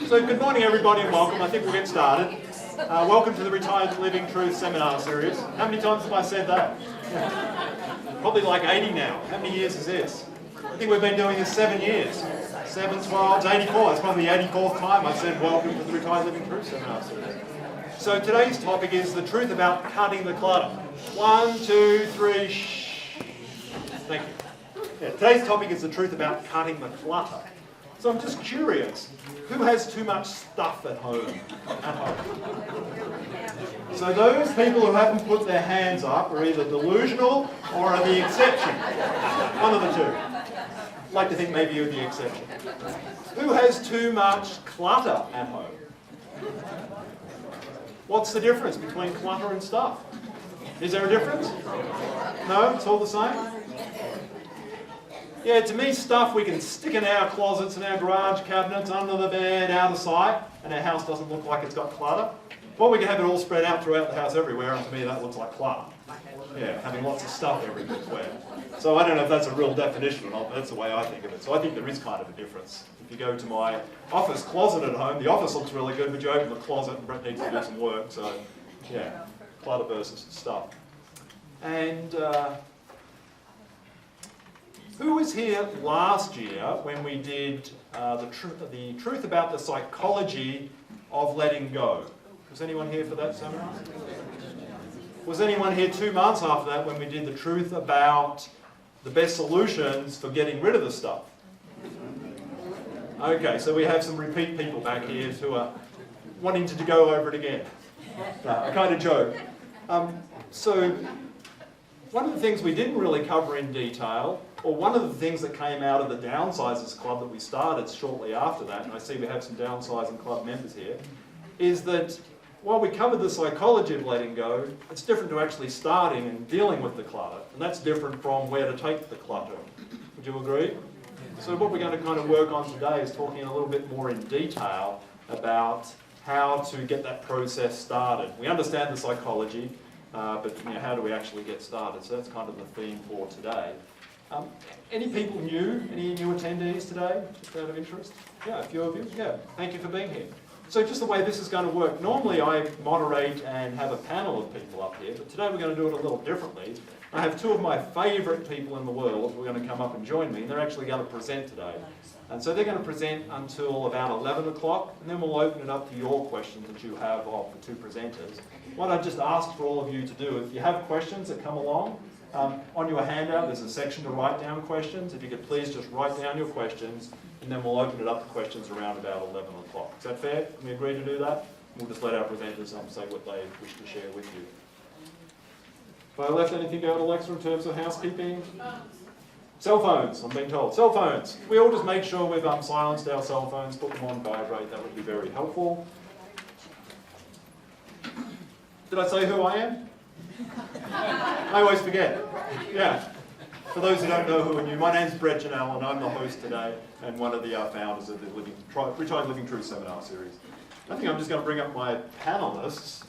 So good morning everybody and welcome. I think we'll get started. Welcome to the Retired Living Truth Seminar Series. How many times have I said that? Probably like 80 now. How many years is this? I think we've been doing this 7 years. 7, 12, it's 84. It's probably the 84th time I've said welcome to the Retired Living Truth Seminar Series. So today's topic is the truth about cutting the clutter. 1, 2, 3, shh. Thank you. Yeah, today's topic is the truth about cutting the clutter. So I'm just curious, who has too much stuff at home? So those people who haven't put their hands up are either delusional or are the exception. One of the two. I'd like to think maybe you're the exception. Who has too much clutter at home? What's the difference between clutter and stuff? Is there a difference? No? It's all the same? Yeah, to me, stuff we can stick in our closets and our garage cabinets, under the bed, out of sight, and our house doesn't look like it's got clutter. Or we can have it all spread out throughout the house everywhere, and to me that looks like clutter. Yeah, having lots of stuff everywhere. So I don't know if that's a real definition or not, but that's the way I think of it. So I think there is kind of a difference. If you go to my office closet at home, the office looks really good, but you open the closet and Brett needs to do some work. So yeah, clutter versus stuff. And who was here last year when we did the truth about the psychology of letting go? Was anyone here for that seminar? Was anyone here 2 months after that when we did the truth about the best solutions for getting rid of the stuff? Okay, so we have some repeat people back here who are wanting to go over it again. No, I kind of joke. So one of the things we didn't really cover in detail, or one of the things that came out of the Downsizers Club that we started shortly after that, and I see we have some Downsizing Club members here, is that while we covered the psychology of letting go, it's different to actually starting and dealing with the clutter, and that's different from where to take the clutter. Would you agree? So what we're going to kind of work on today is talking a little bit more in detail about how to get that process started. We understand the psychology, but how do we actually get started? So that's kind of the theme for today. Any people new? Any new attendees today? Just out of interest? Yeah, a few of you. Yeah, thank you for being here. So just the way this is going to work, normally I moderate and have a panel of people up here, but today we're going to do it a little differently. I have two of my favourite people in the world who are going to come up and join me, and they're actually going to present today. And so they're going to present until about 11 o'clock, and then we'll open it up to your questions that you have of the two presenters. What I just asked for all of you to do, if you have questions that come along, on your handout there's a section to write down questions. If you could please just write down your questions, and then we'll open it up to questions around about 11 o'clock. Is that fair? Can we agree to do that? We'll just let our presenters say what they wish to share with you. Have I left anything out, Alexa, in terms of housekeeping? Cell phones, I'm being told. Cell phones. We all just make sure we've silenced our cell phones, put them on vibrate. That would be very helpful. Did I say who I am? I always forget. Yeah. For those who don't know who are new, my name's Brett Janelle and I'm the host today and one of the founders of the Retired Living Truth Seminar Series. I think I'm just going to bring up my panelists.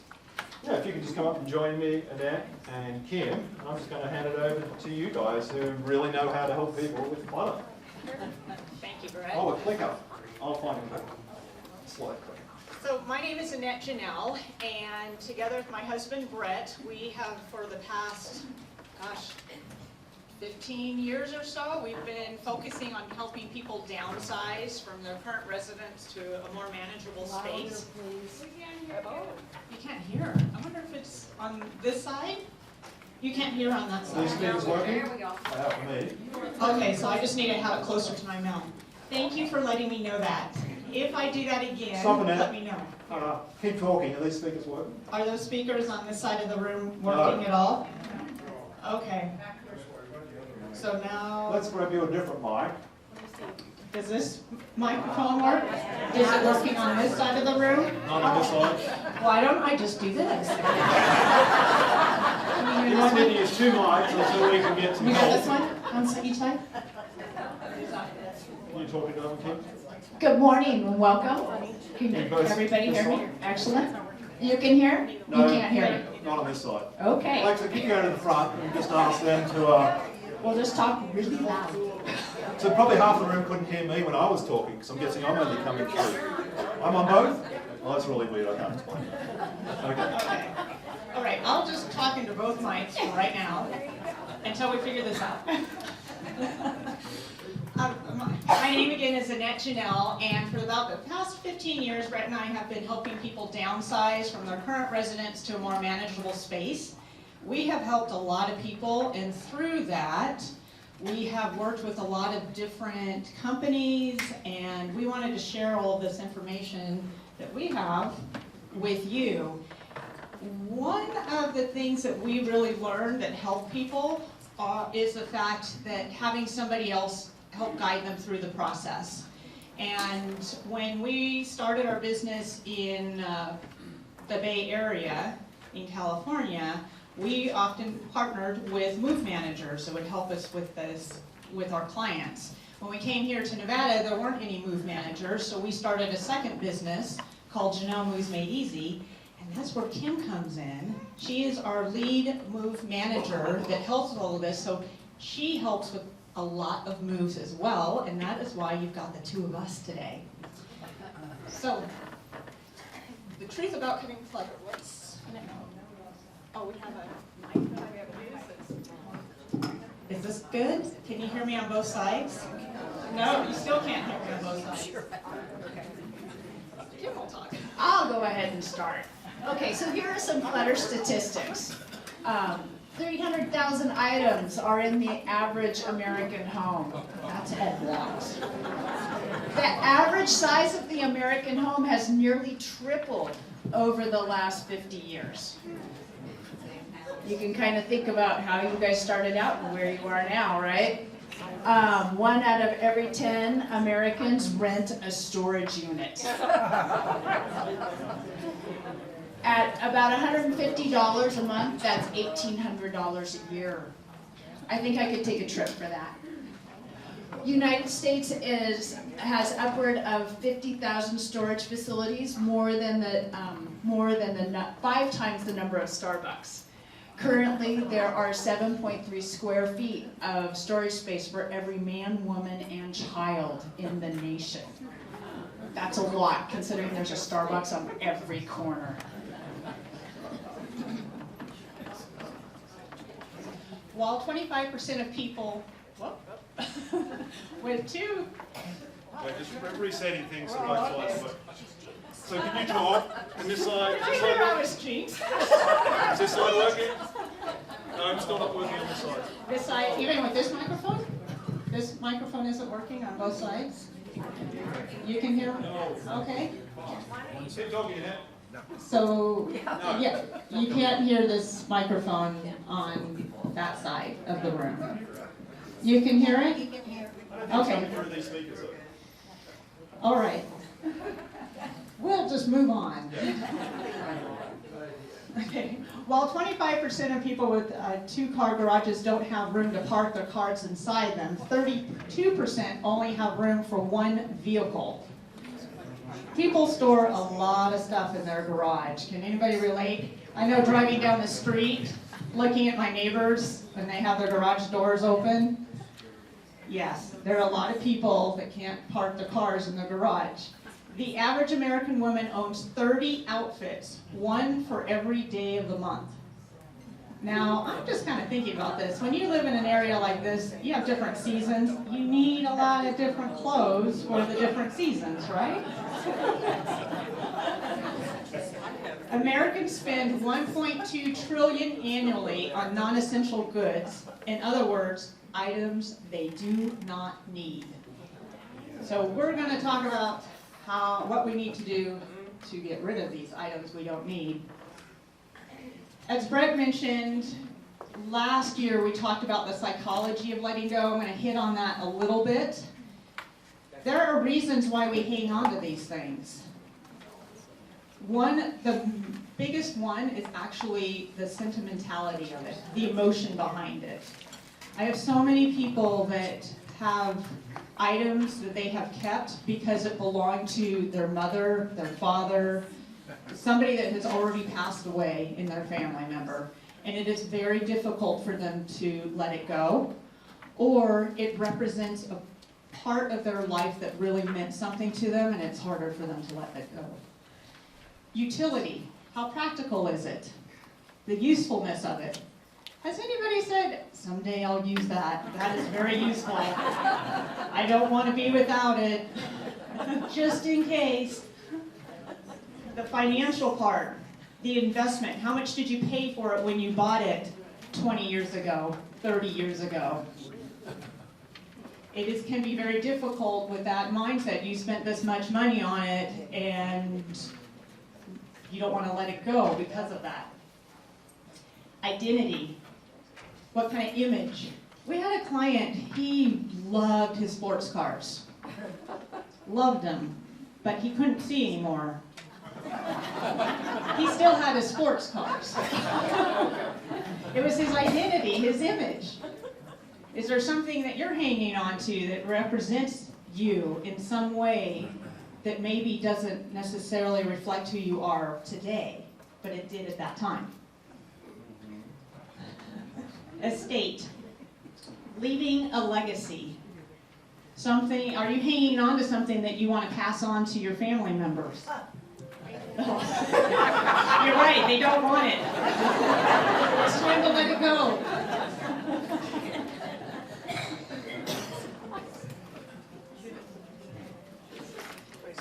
Yeah, if you could just come up and join me, Annette and Kim, and I'm just going to hand it over to you guys who really know how to help people with clutter. Thank you, Brett. Oh, a clicker. I'll find a clicker. Slide clicker. So my name is Annette Janelle, and together with my husband Brett, we have for the past, 15 years or so, we've been focusing on helping people downsize from their current residence to a more manageable space. You can't hear. I wonder if it's on this side? You can't hear on that side. These things working? There we go. For me. Okay, so I just need to have it closer to my mouth. Thank you for letting me know that. If I do that again, let me know. Keep talking. Are these speakers working? Are those speakers on this side of the room working at all? Okay. So now... Let's grab you a different mic. Does this microphone work? Is it working on this side of the room? Not on this side. Why don't I just do this? You might need to use two mics until we can get some You got this help. one on each side? Are you talking to them, Kim? Good morning and welcome. Can everybody hear me? Excellent. You can hear? No, You can't hear me. Not on this side. Okay. Alexa, can you go to the front and just ask them to... We'll just talk really loud. So probably half the room couldn't hear me when I was talking, because I'm guessing I'm only coming through. I'm on both? Oh, that's really weird, I can't explain that. Okay. All right, I'll just talk into both mics for right now until we figure this out. My name again is Annette Janelle, and for about the past 15 years, Brett and I have been helping people downsize from their current residence to a more manageable space. We have helped a lot of people, and through that, we have worked with a lot of different companies, and we wanted to share all of this information that we have with you. One of the things that we really learned that help people is the fact that having somebody else help guide them through the process. And when we started our business in the Bay Area in California, we often partnered with move managers that would help us with this with our clients. When we came here to Nevada, there weren't any move managers, so we started a second business called Janelle Moves Made Easy, and that's where Kim comes in. She is our lead move manager that helps with all of this, so she helps with a lot of moves as well, and that is why you've got the two of us today. So, the truth about cutting clutter. Oh, we have a mic that we have to use. Is this good? Can you hear me on both sides? No, you still can't hear me on both sides. Okay. Kim will talk. I'll go ahead and start. Okay, so here are some clutter statistics. 300,000 items are in the average American home. That's a lot. The average size of the American home has nearly tripled over the last 50 years. You can kind of think about how you guys started out and where you are now, right? 1 out of every 10 Americans rent a storage unit. At about $150 a month, that's $1,800 a year. I think I could take a trip for that. United States has upward of 50,000 storage facilities, more than the 5 times the number of Starbucks. Currently, there are 7.3 square feet of storage space for every man, woman, and child in the nation. That's a lot, considering there's a Starbucks on every corner. While 25% of people, with two... Wait, just resetting things so both sides work. So can you talk? And this side, Can I hear out his cheeks? is this side working? No, it's still not working on this side. This side, even with this microphone? This microphone isn't working on both sides? You can hear me? Okay. Keep talking, Annette. So, yeah, you can't hear this microphone on that side of the room. You can hear it? Okay. All right. We'll just move on. Okay. While 25% of people with 2-car garages don't have room to park their cars inside them, 32% only have room for 1 vehicle. People store a lot of stuff in their garage. Can anybody relate? I know driving down the street, looking at my neighbors when they have their garage doors open. Yes, there are a lot of people that can't park their cars in their garage. The average American woman owns 30 outfits, 1 for every day of the month. Now, I'm just kind of thinking about this. When you live in an area like this, you have different seasons. You need a lot of different clothes for the different seasons, right? Americans spend $1.2 trillion annually on non-essential goods. In other words, items they do not need. So we're going to talk about what we need to do to get rid of these items we don't need. As Brett mentioned, last year we talked about the psychology of letting go. I'm going to hit on that a little bit. There are reasons why we hang on to these things. The biggest one is actually the sentimentality of it, the emotion behind it. I have so many people that have items that they have kept because it belonged to their mother, their father, somebody that has already passed away in their family member, and it is very difficult for them to let it go, or it represents part of their life that really meant something to them, and it's harder for them to let that go. Utility, how practical is it? The usefulness of it. Has anybody said, someday I'll use that, that is very useful. I don't want to be without it, just in case. The financial part, the investment, how much did you pay for it when you bought it 20 years ago, 30 years ago? It can be very difficult with that mindset. You spent this much money on it and you don't want to let it go because of that. Identity. What kind of image? We had a client, he loved his sports cars. Loved them, but he couldn't see anymore. He still had his sports cars. It was his identity, his image. Is there something that you're hanging on to that represents you in some way that maybe doesn't necessarily reflect who you are today, but it did at that time? Estate. Leaving a legacy. Something, are you hanging on to something that you want to pass on to your family members? You're right, they don't want it. It's time to let it go.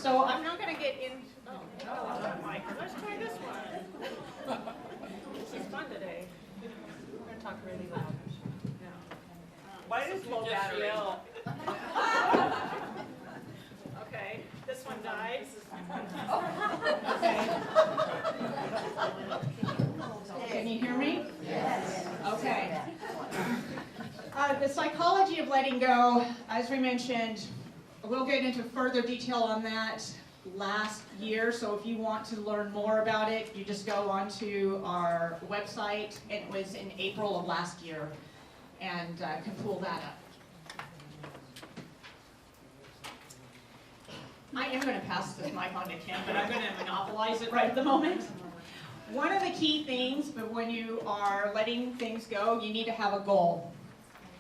So I'm not going to get in. Mike, let's try this one. This is fun today. We're going to talk really loud. Why does low battery? Okay, this one dies. Okay. Can you hear me? Yes. Okay. The psychology of letting go, as we mentioned, we'll get into further detail on that last year, so if you want to learn more about it, you just go onto our website. It was in April of last year, and can pull that up. I am going to pass this mic on to Kim, but I'm going to monopolize it right at the moment. One of the key things, but when you are letting things go, you need to have a goal.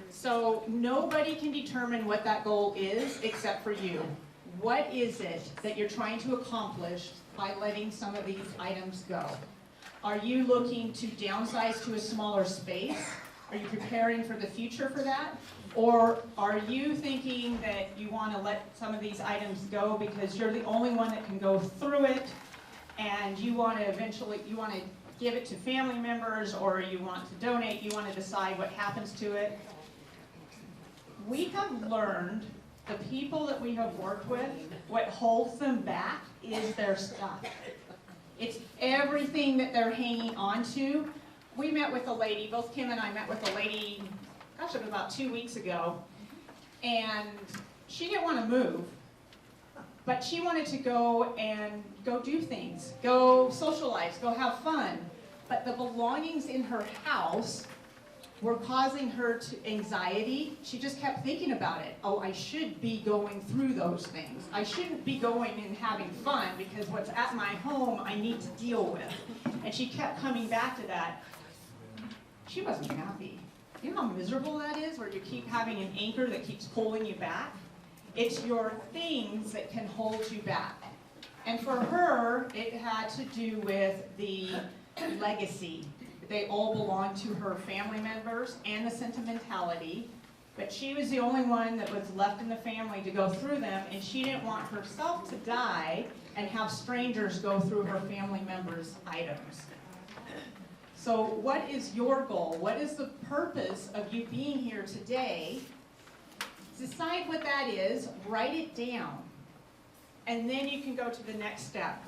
So nobody can determine what that goal is except for you. What is it that you're trying to accomplish by letting some of these items go? Are you looking to downsize to a smaller space? Are you preparing for the future for that? Or are you thinking that you want to let some of these items go because you're the only one that can go through it, and you want to eventually, you want to give it to family members, or you want to donate, you want to decide what happens to it? We have learned, the people that we have worked with, what holds them back is their stuff. It's everything that they're hanging on to. We met with a lady, both Kim and I met with a lady, gosh, it was about 2 weeks ago, and she didn't want to move, but she wanted to go do things, go socialize, go have fun. But the belongings in her house were causing her anxiety. She just kept thinking about it. Oh, I should be going through those things. I shouldn't be going and having fun because what's at my home I need to deal with. And she kept coming back to that. She wasn't happy. You know how miserable that is, where you keep having an anchor that keeps pulling you back? It's your things that can hold you back. And for her, it had to do with the legacy. They all belonged to her family members and the sentimentality, but she was the only one that was left in the family to go through them, and she didn't want herself to die and have strangers go through her family members' items. So what is your goal? What is the purpose of you being here today? Decide what that is, write it down, and then you can go to the next step.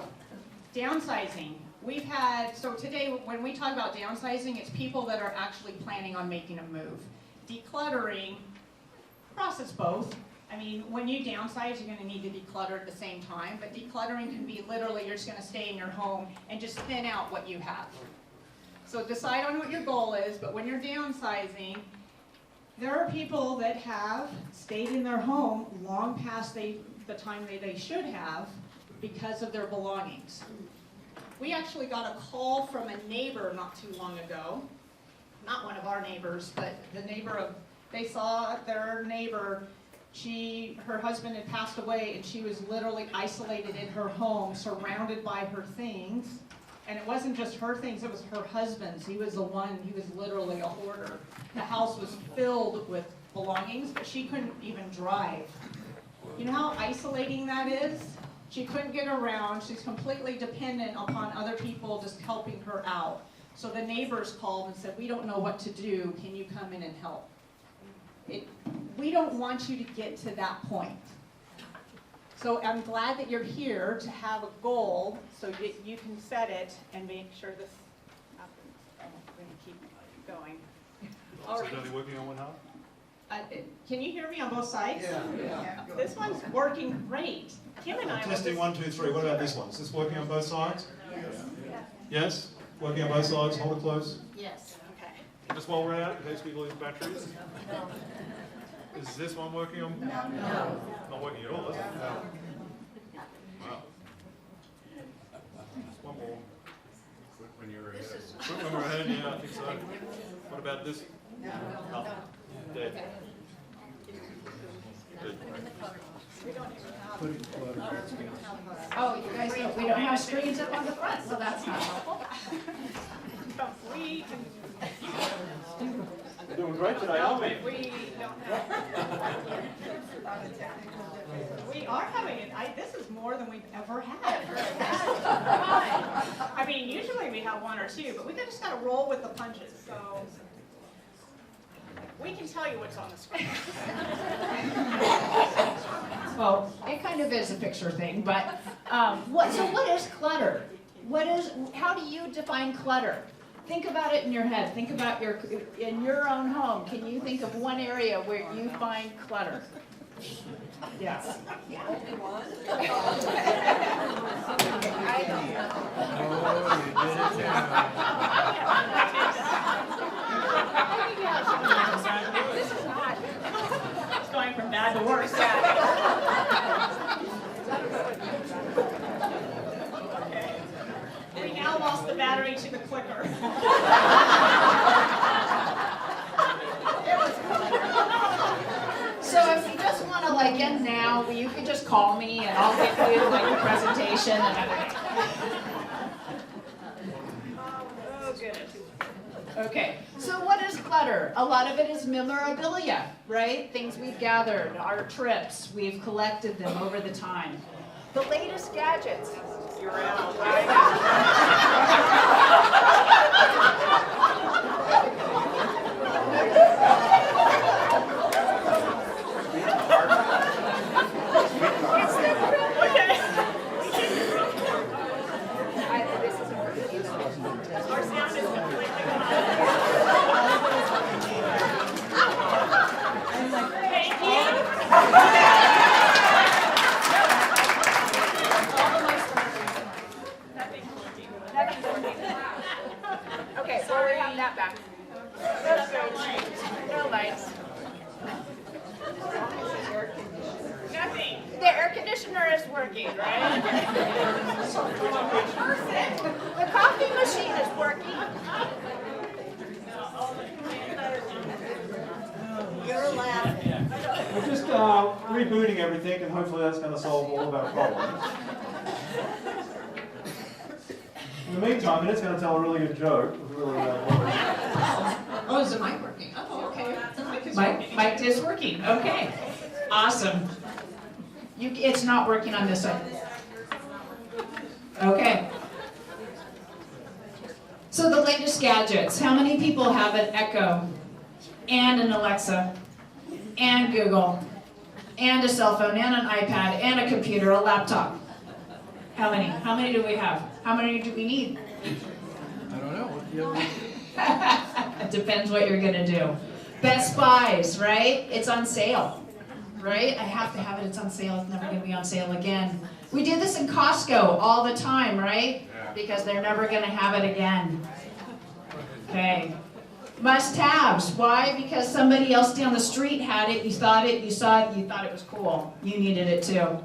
Downsizing. We've had, so today when we talk about downsizing, it's people that are actually planning on making a move. Decluttering, process both. I mean, when you downsize, you're going to need to declutter at the same time, but decluttering can be literally you're just going to stay in your home and just thin out what you have. So decide on what your goal is, but when you're downsizing, there are people that have stayed in their home long past the time they should have because of their belongings. We actually got a call from a neighbor not too long ago, not one of our neighbors, but the neighbor of, they saw their neighbor Her husband had passed away, and she was literally isolated in her home, surrounded by her things. And it wasn't just her things, it was her husband's. He was literally a hoarder. The house was filled with belongings, but she couldn't even drive. You know how isolating that is? She couldn't get around. She's completely dependent upon other people just helping her out. So the neighbors called and said, we don't know what to do. Can you come in and help? We don't want you to get to that point. So I'm glad that you're here to have a goal so that you can set it and make sure this happens. We're going to keep going. All right. Is it only working on one half? Can you hear me on both sides? Yeah. This one's working great. Kim and I Testing 1, 2, 3. What about this one? Is this working on both sides? Yes. Yes? Working on both sides? Hold it close. Yes. Okay. Just while we're out, in case we lose batteries. Is this one working on? No. Not working at all, is it? Wow. One more. When you're ahead. Quick when we're ahead, yeah, I think so. What about this? No. Dead. Good. We don't even have. Oh, you guys don't, we don't have screens up on the front, so that's not helpful. We can. We're doing great today, aren't we? We don't have. We are having it. This is more than we've ever had. I mean, usually we have one or two, but we just got to roll with the punches. So we can tell you what's on the screen. Well, it kind of is a picture thing, but what is clutter? How do you define clutter? Think about it in your head. Think about in your own home. Can you think of one area where you find clutter? Yes. Only one? I don't know. Oh, you did it now. This is not. It's going from bad to worse. Okay. We now lost the battery to the clicker. So if you just want to end now, you can just call me and I'll give you a presentation and everything. Oh, goodness. Okay, so what is clutter? A lot of it is memorabilia, right? Things we've gathered, our trips, we've collected them over the time. The latest gadgets. You're out. Our sound is completely Thank you. Okay, so we have that back. No lights. Nothing. The air conditioner is working, right? The coffee machine is working. You're laughing. We're just rebooting everything, and hopefully that's going to solve all of our problems. In the meantime, it's going to tell a really good joke. Oh, is the mic working? Oh, okay. Mic is working. Okay. Awesome. It's not working on this side. Okay. So the latest gadgets. How many people have an Echo and an Alexa and Google and a cell phone and an iPad and a computer, a laptop? How many? How many do we have? How many do we need? I don't know. What do you It depends what you're gonna do. Best Buys, right? It's on sale, right? I have to have it, it's on sale, it's never gonna be on sale again. We do this in Costco all the time, right? Because they're never gonna have it again. Okay. Must-haves, why? Because somebody else down the street had it, you saw it, you thought it was cool. You needed it too.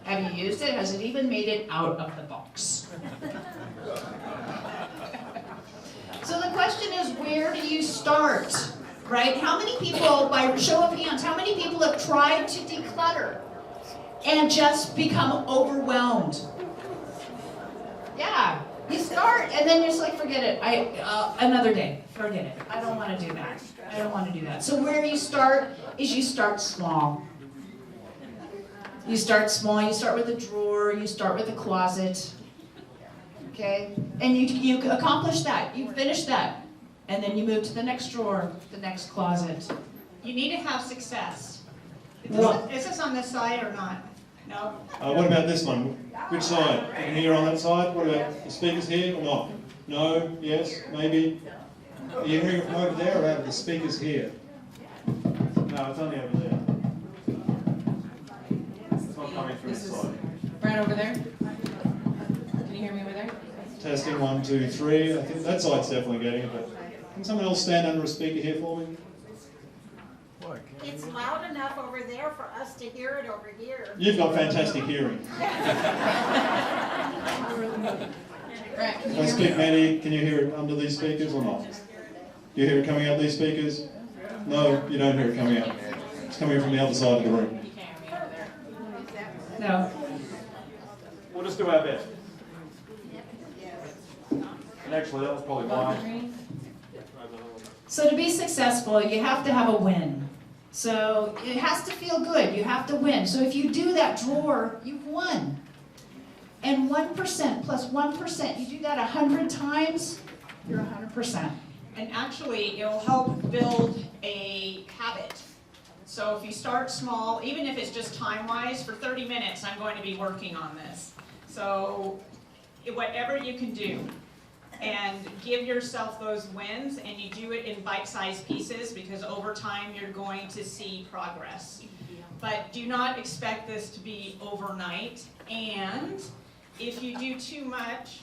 Have you used it? Has it even made it out of the box? So the question is, where do you start? right? How many people, by show of hands, how many people have tried to declutter and just become overwhelmed? Yeah, you start and then you're just like, forget it. Another day, forget it. I don't want to do that. I don't want to do that. So where you start is you start small. You start small. You start with a drawer. You start with a closet. Okay, and you accomplish that. You finish that, and then you move to the next drawer, the next closet. You need to have success. What? Is this on this side or not? No? What about this one? Which side? You can hear on that side? What about the speakers here or not? No? Yes? Maybe? Are you hearing it from over there or out of the speakers here? No, it's only over there. It's not coming through this side. Right over there. Can you hear me over there? Testing, 1, 2, 3. I think that side's definitely getting it, but can someone else stand under a speaker here for me? What, can't It's you- loud enough over there for us to hear it over here. You've got fantastic hearing. Right. Can If you I hear me? speak Maddie, can you hear it under these speakers or not? Do you hear it coming out these speakers? No, you don't hear it coming out. It's coming from the other side of the room. No. We'll just do our best. And actually, that was probably mine. So to be successful, you have to have a win. So it has to feel good. You have to win. So if you do that drawer, you've won. And 1% plus 1%, you do that 100 times, you're 100%. And actually, it'll help build a habit. So if you start small, even if it's just time-wise, for 30 minutes, I'm going to be working on this. So whatever you can do, and give yourself those wins, and you do it in bite-sized pieces, because over time, you're going to see progress. But do not expect this to be overnight, and if you do too much,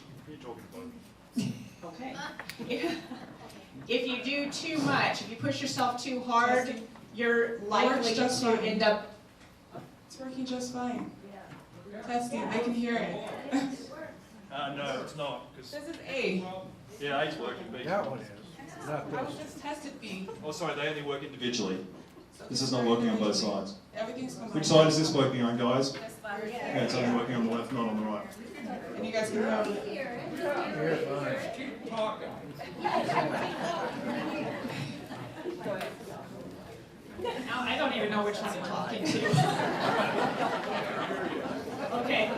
okay. If you do too much, if you push yourself too hard, you're likely just to fine. end up. It's working just fine. Testing, I can hear it. No, it's not. Because This is A. yeah, A's working. B's That not. one is, not I was this. just tested B. Oh, sorry, they only work individually. This is not working on both sides. Everything's combined. Which side is this working on, guys? Yeah. Yeah, it's only working on the left, not on the right. And you guys can hear me. You're fine. Now, I don't even know which one I'm talking to. Okay.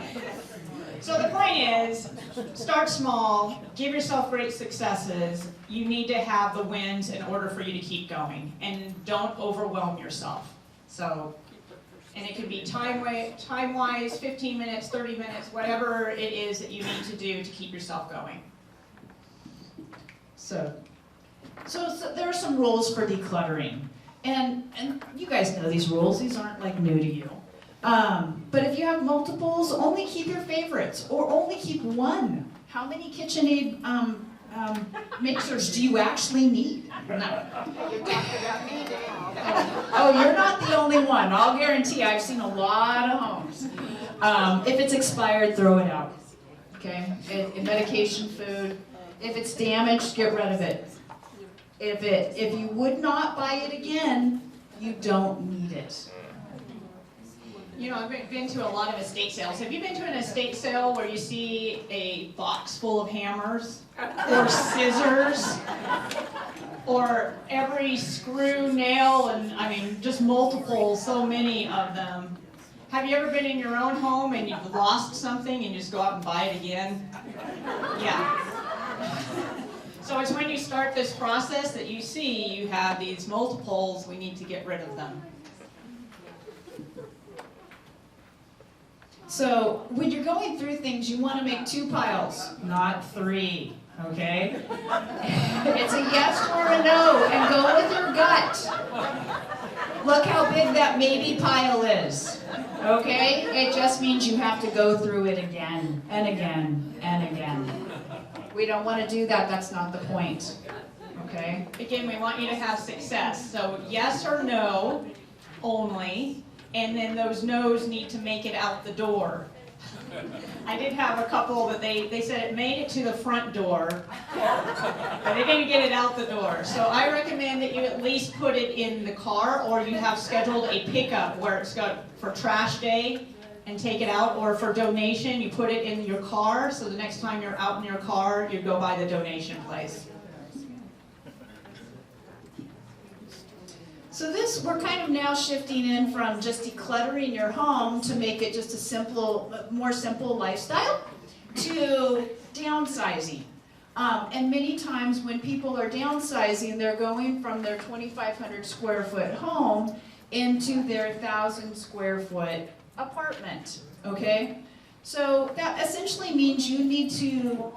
So the point is, start small, give yourself great successes. You need to have the wins in order for you to keep going. And don't overwhelm yourself. So, and it could be time-wise, 15 minutes, 30 minutes, whatever it is that you need to do to keep yourself going. So there are some rules for decluttering. And you guys know these rules. These aren't like new to you. But if you have multiples, only keep your favorites, or only keep one. How many KitchenAid mixers do you actually need? No. You're talking about me now. Oh, you're not the only one. I'll guarantee I've seen a lot of homes. If it's expired, throw it out. Okay? Medication, food. If it's damaged, get rid of it. If you would not buy it again, you don't need it. You know, I've been to a lot of estate sales. Have you been to an estate sale where you see a box full of hammers or scissors or every screw, nail, and I mean, just multiple, so many of them? Have you ever been in your own home and you've lost something and you just go out and buy it again? Yeah. So it's when you start this process that you see you have these multiples, we need to get rid of them. So when you're going through things, you want to make 2 piles, not 3, okay? It's a yes or a no, and go with your gut. Look how big that maybe pile is, okay? It just means you have to go through it again and again and again. We don't want to do that. That's not the point, okay? Again, we want you to have success. So yes or no only, and then those no's need to make it out the door. I did have a couple that they said it made it to the front door, but they didn't get it out the door. So I recommend that you at least put it in the car, or you have scheduled a pickup where it's got for trash day and take it out, or for donation, you put it in your car, so the next time you're out in your car, you go by the donation place. So this, we're kind of now shifting in from just decluttering your home to make it just a simple, more simple lifestyle to downsizing. And many times when people are downsizing, they're going from their 2,500 square foot home into their 1,000 square foot apartment, okay? So that essentially means you need to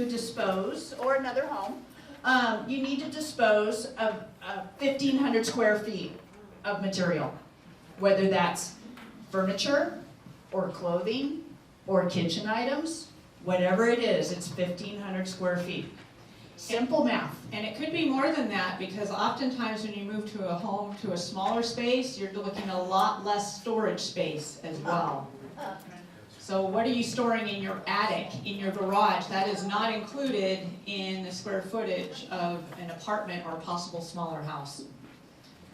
dispose, or another home, you need to dispose of 1,500 square feet of material, whether that's furniture, or clothing, or kitchen items, whatever it is, it's 1,500 square feet. Simple math. And it could be more than that, because oftentimes when you move to a home, to a smaller space, you're looking at a lot less storage space as well. So what are you storing in your attic, in your garage? That is not included in the square footage of an apartment or a possible smaller house.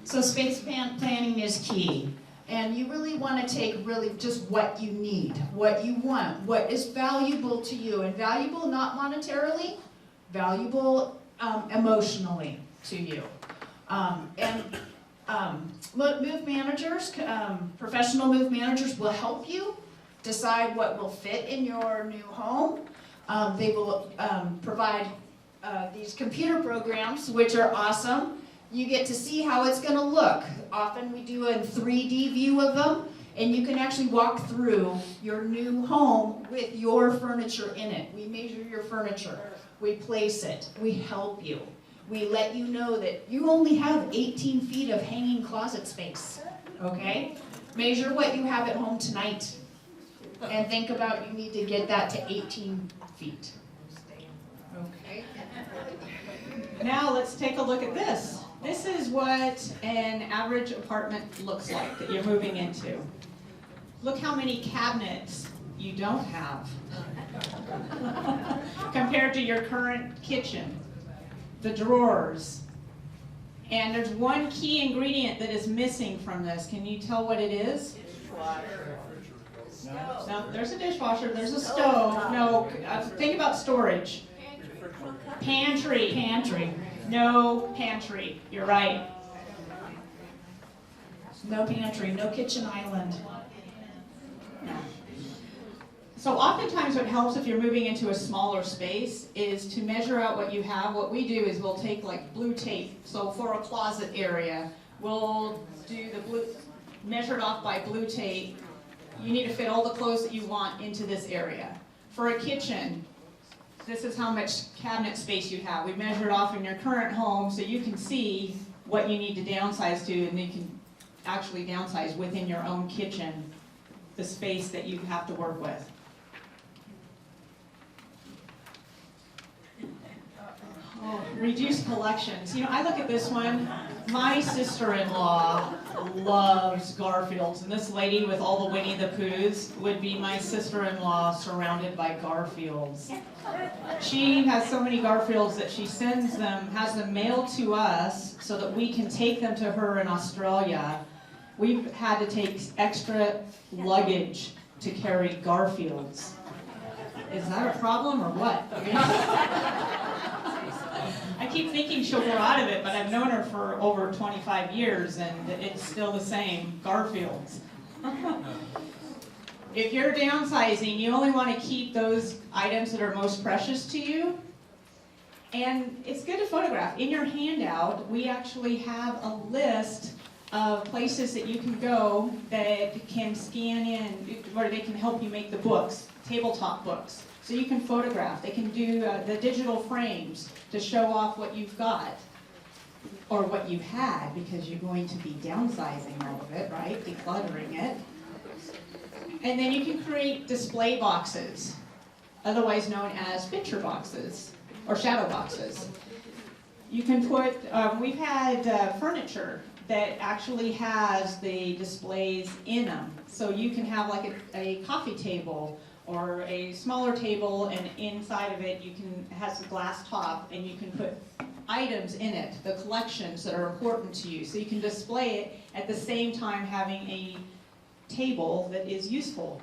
So space planning is key. And you really want to take really just what you need, what you want, what is valuable to you. And valuable not monetarily, valuable emotionally to you. Move managers, professional move managers will help you decide what will fit in your new home. They will provide these computer programs, which are awesome. You get to see how it's going to look. Often we do a 3D view of them, and you can actually walk through your new home with your furniture in it. We measure your furniture. We place it. We help you. We let you know that you only have 18 feet of hanging closet space, okay? Measure what you have at home tonight, and think about you need to get that to 18 feet. Okay? Now let's take a look at this. This is what an average apartment looks like that you're moving into. Look how many cabinets you don't have compared to your current kitchen. The drawers. And there's one key ingredient that is missing from this. Can you tell what it is? No, there's a dishwasher, there's a stove. No, think about storage. Pantry. Pantry. No pantry. You're right. No pantry, no kitchen island. No. So oftentimes what helps if you're moving into a smaller space is to measure out what you have. What we do is we'll take like blue tape. So for a closet area, we'll do the blue, measured off by blue tape. You need to fit all the clothes that you want into this area. For a kitchen, this is how much cabinet space you have. We measure it off in your current home so you can see what you need to downsize to, and you can actually downsize within your own kitchen, the space that you have to work with. Oh, reduced collections. You know, I look at this one. My sister-in-law loves Garfields, and this lady with all the Winnie the Poohs would be my sister-in-law surrounded by Garfields. She has so many Garfields that she sends them, has them mailed to us so that we can take them to her in Australia. We've had to take extra luggage to carry Garfields. Is that a problem or what? I keep thinking she'll grow out of it, but I've known her for over 25 years and it's still the same, Garfields. If you're downsizing, you only want to keep those items that are most precious to you. And it's good to photograph. In your handout, we actually have a list of places that you can go that can scan in, where they can help you make the books, tabletop books. So you can photograph. They can do the digital frames to show off what you've got or what you've had, because you're going to be downsizing all of it, right? Decluttering it. And then you can create display boxes, otherwise known as picture boxes or shadow boxes. You can put, we've had furniture that actually has the displays in them. So you can have like a coffee table or a smaller table, and inside of it it has a glass top, and you can put items in it, the collections that are important to you. So you can display it at the same time having a table that is useful.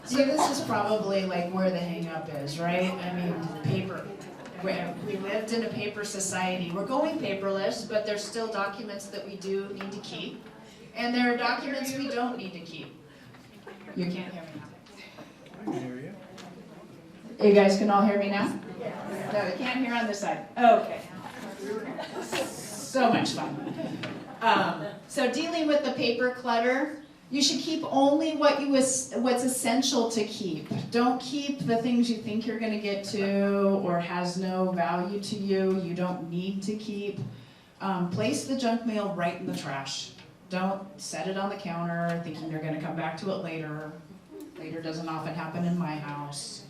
So this is probably like where the hang up is, right? I mean, paper. We lived in a paper society. We're going paperless, but there's still documents that we do need to keep. And there are documents we don't need to keep. You can't hear me now. I can hear you. You guys can all hear me now? No, you can't hear on this side. Okay. So much fun. So dealing with the paper clutter, you should keep only what's essential to keep. Don't keep the things you think you're going to get to or has no value to you, you don't need to keep. Place the junk mail right in the trash. Don't set it on the counter thinking you're going to come back to it later. Later doesn't often happen in my house.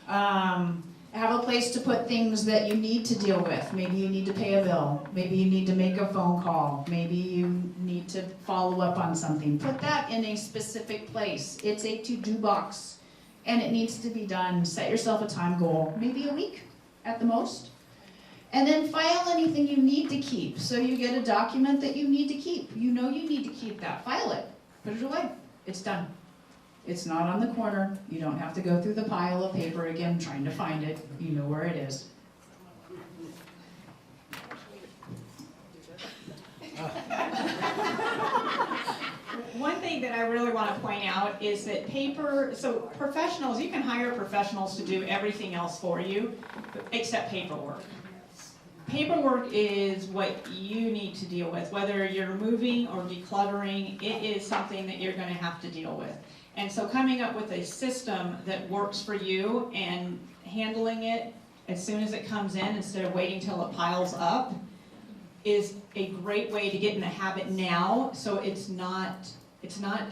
Have a place to put things that you need to deal with. Maybe you need to pay a bill. Maybe you need to make a phone call. Maybe you need to follow up on something. Put that in a specific place. It's a to-do box, and it needs to be done. Set yourself a time goal, maybe a week at the most. And then file anything you need to keep. So you get a document that you need to keep. You know you need to keep that. File it. Put it away. It's done. It's not on the corner. You don't have to go through the pile of paper again trying to find it. You know where it is. One thing that I really want to point out is that so professionals, you can hire professionals to do everything else for you, except paperwork. Paperwork is what you need to deal with. Whether you're moving or decluttering, it is something that you're going to have to deal with. And so coming up with a system that works for you and handling it as soon as it comes in instead of waiting till it piles up is a great way to get in the habit now, so it's not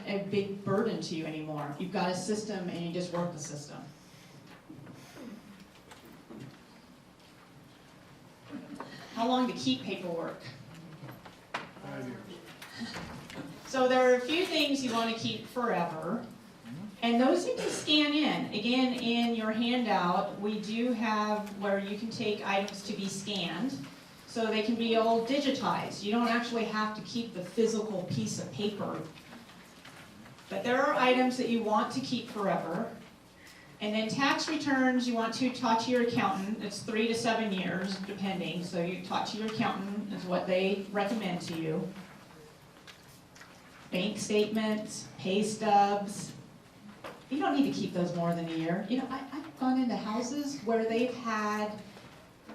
a big burden to you anymore. You've got a system and you just work the system. How long to keep paperwork? 5 years. So there are a few things you want to keep forever, and those you can scan in. Again, in your handout, we do have where you can take items to be scanned, so they can be all digitized. You don't actually have to keep the physical piece of paper. But there are items that you want to keep forever. And then tax returns, you want to talk to your accountant. It's 3 to 7 years, depending. So you talk to your accountant is what they recommend to you. Bank statements, pay stubs. You don't need to keep those more than a year. You know, I've gone into houses where they've had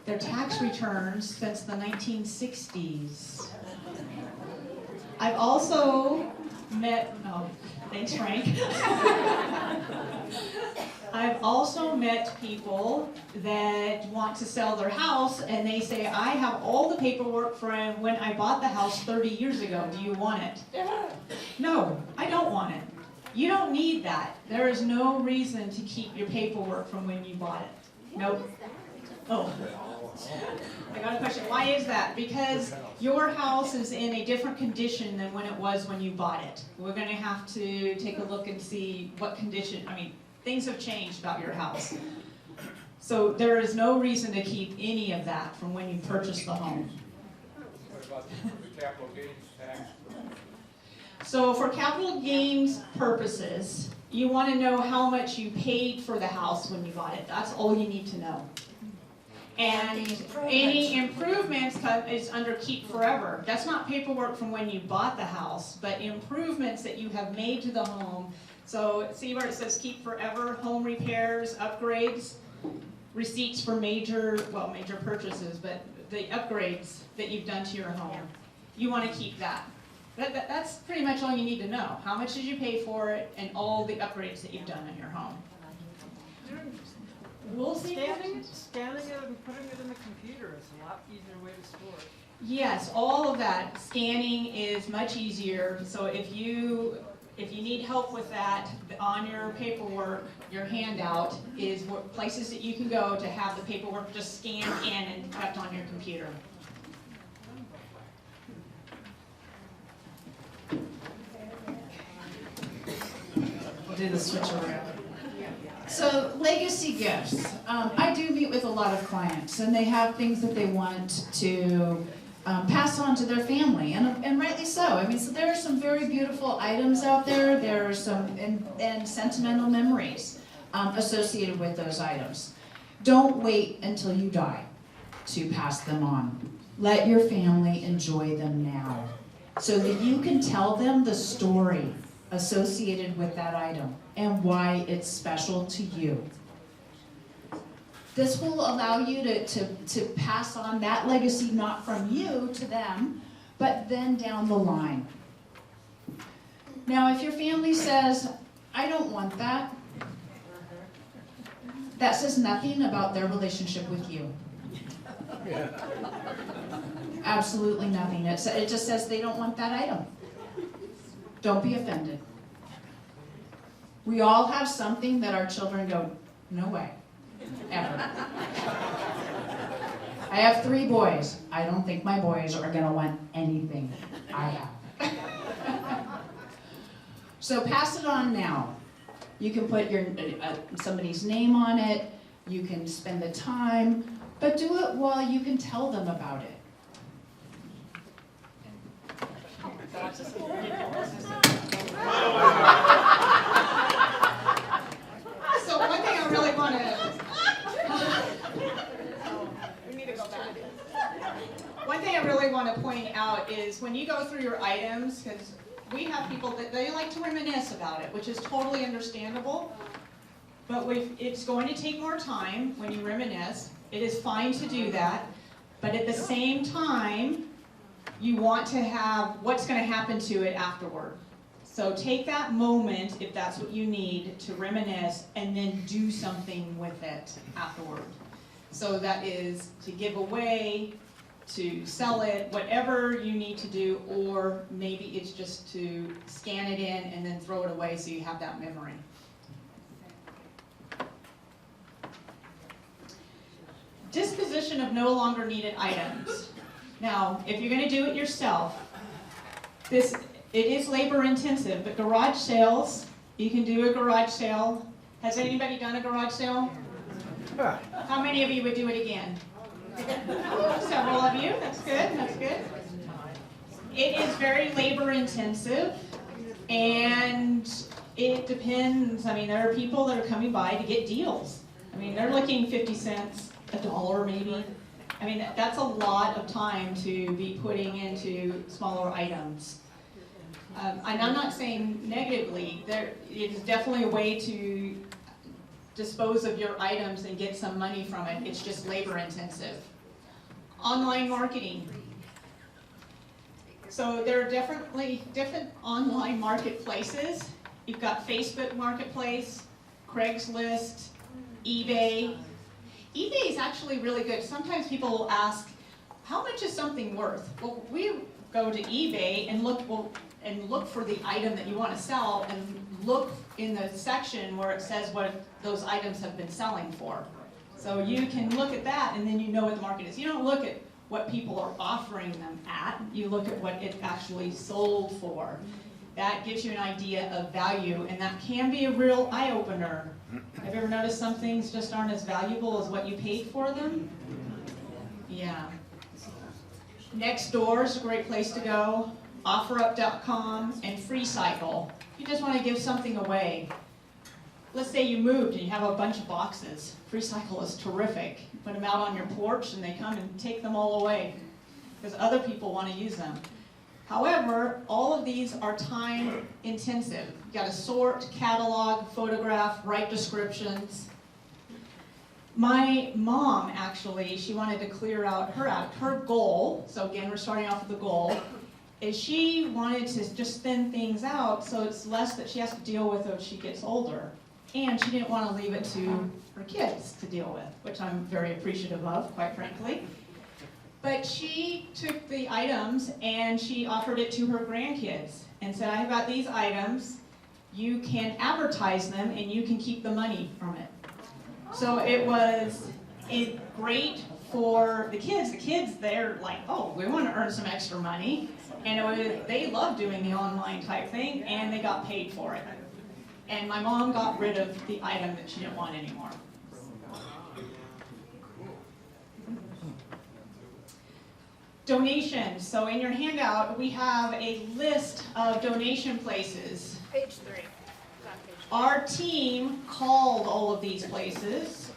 their tax returns since the 1960s. I've also met, thanks Frank. I've also met people that want to sell their house and they say, I have all the paperwork from when I bought the house 30 years ago. Do you want it? No, I don't want it. You don't need that. There is no reason to keep your paperwork from when you bought it. Nope. Oh. I got a question. Why is that? Because your house is in a different condition than when it was when you bought it. We're going to have to take a look and see what condition, things have changed about your house. So there is no reason to keep any of that from when you purchased the home. What about the capital gains tax? So for capital gains purposes, you want to know how much you paid for the house when you bought it. That's all you need to know. And any improvements is under keep forever. That's not paperwork from when you bought the house, but improvements that you have made to the home. So see where it says keep forever, home repairs, upgrades, receipts for major purchases, but the upgrades that you've done to your home. You want to keep that. That's pretty much all you need to know. How much did you pay for it and all the upgrades that you've done in your home. We'll see. Scanning it and putting it in the computer is a lot easier way to store it. Yes, all of that. Scanning is much easier. So if If you need help with that, on your paperwork, your handout is places that you can go to have the paperwork just scanned in and kept on your computer. We'll do the switch around. So legacy gifts. I do meet with a lot of clients, and they have things that they want to pass on to their family, and rightly so. I mean, so there are some very beautiful items out there. There are some and sentimental memories associated with those items. Don't wait until you die to pass them on. Let your family enjoy them now, so that you can tell them the story associated with that item and why it's special to you. This will allow you to pass on that legacy, not from you to them, but then down the line. Now, if your family says, I don't want that, that says nothing about their relationship with you. Absolutely nothing. It just says they don't want that item. Don't be offended. We all have something that our children go, no way, ever. I have 3 boys. I don't think my boys are going to want anything I have. So pass it on now. You can put your somebody's name on it. You can spend the time, but do it while you can tell them about it. So one thing I really want to, we need to go back. One thing I really want to point out is when you go through your items, because we have people that they like to reminisce about it, which is totally understandable. But it's going to take more time when you reminisce. It is fine to do that, but at the same time, you want to have what's going to happen to it afterward. So take that moment, if that's what you need, to reminisce, and then do something with it afterward. So that is to give away, to sell it, whatever you need to do, or maybe it's just to scan it in and then throw it away so you have that memory. Disposition of no longer needed items. Now, if you're going to do it yourself, it is labor intensive, but garage sales, you can do a garage sale. Has anybody done a garage sale? How many of you would do it again? Several of you. That's good. That's good. It is very labor intensive, and it depends. I mean, there are people that are coming by to get deals. I mean, they're looking 50 cents, $1 maybe. I mean, that's a lot of time to be putting into smaller items. And I'm not saying negatively. It is definitely a way to dispose of your items and get some money from it. It's just labor intensive. Online marketing. So there are definitely different online marketplaces. You've got Facebook Marketplace, Craigslist, eBay. eBay is actually really good. Sometimes people will ask, how much is something worth? Well, we go to eBay and look for the item that you want to sell, and look in the section where it says what those items have been selling for. So you can look at that, and then you know what the market is. You don't look at what people are offering them at. You look at what it actually sold for. That gives you an idea of value, and that can be a real eye-opener. Have you ever noticed some things just aren't as valuable as what you paid for them? Yeah. Nextdoor is a great place to go. OfferUp.com and FreeCycle. You just want to give something away. Let's say you moved and you have a bunch of boxes. FreeCycle is terrific. You put them out on your porch and they come and take them all away because other people want to use them. However, all of these are time intensive. You've got to sort, catalog, photograph, write descriptions. My mom, actually, she wanted to clear out her goal. So again, we're starting off with the goal. Is she wanted to just thin things out so it's less that she has to deal with as she gets older. And she didn't want to leave it to her kids to deal with, which I'm very appreciative of, quite frankly. But she took the items and she offered it to her grandkids and said, I've got these items. you can advertise them and you can keep the money from it. So it was great for the kids. The kids, they're like, oh, we want to earn some extra money. And they love doing the online type thing, and they got paid for it. And my mom got rid of the item that she didn't want anymore. Donations. So in your handout, we have a list of donation places. Page 3. Our team called all of these places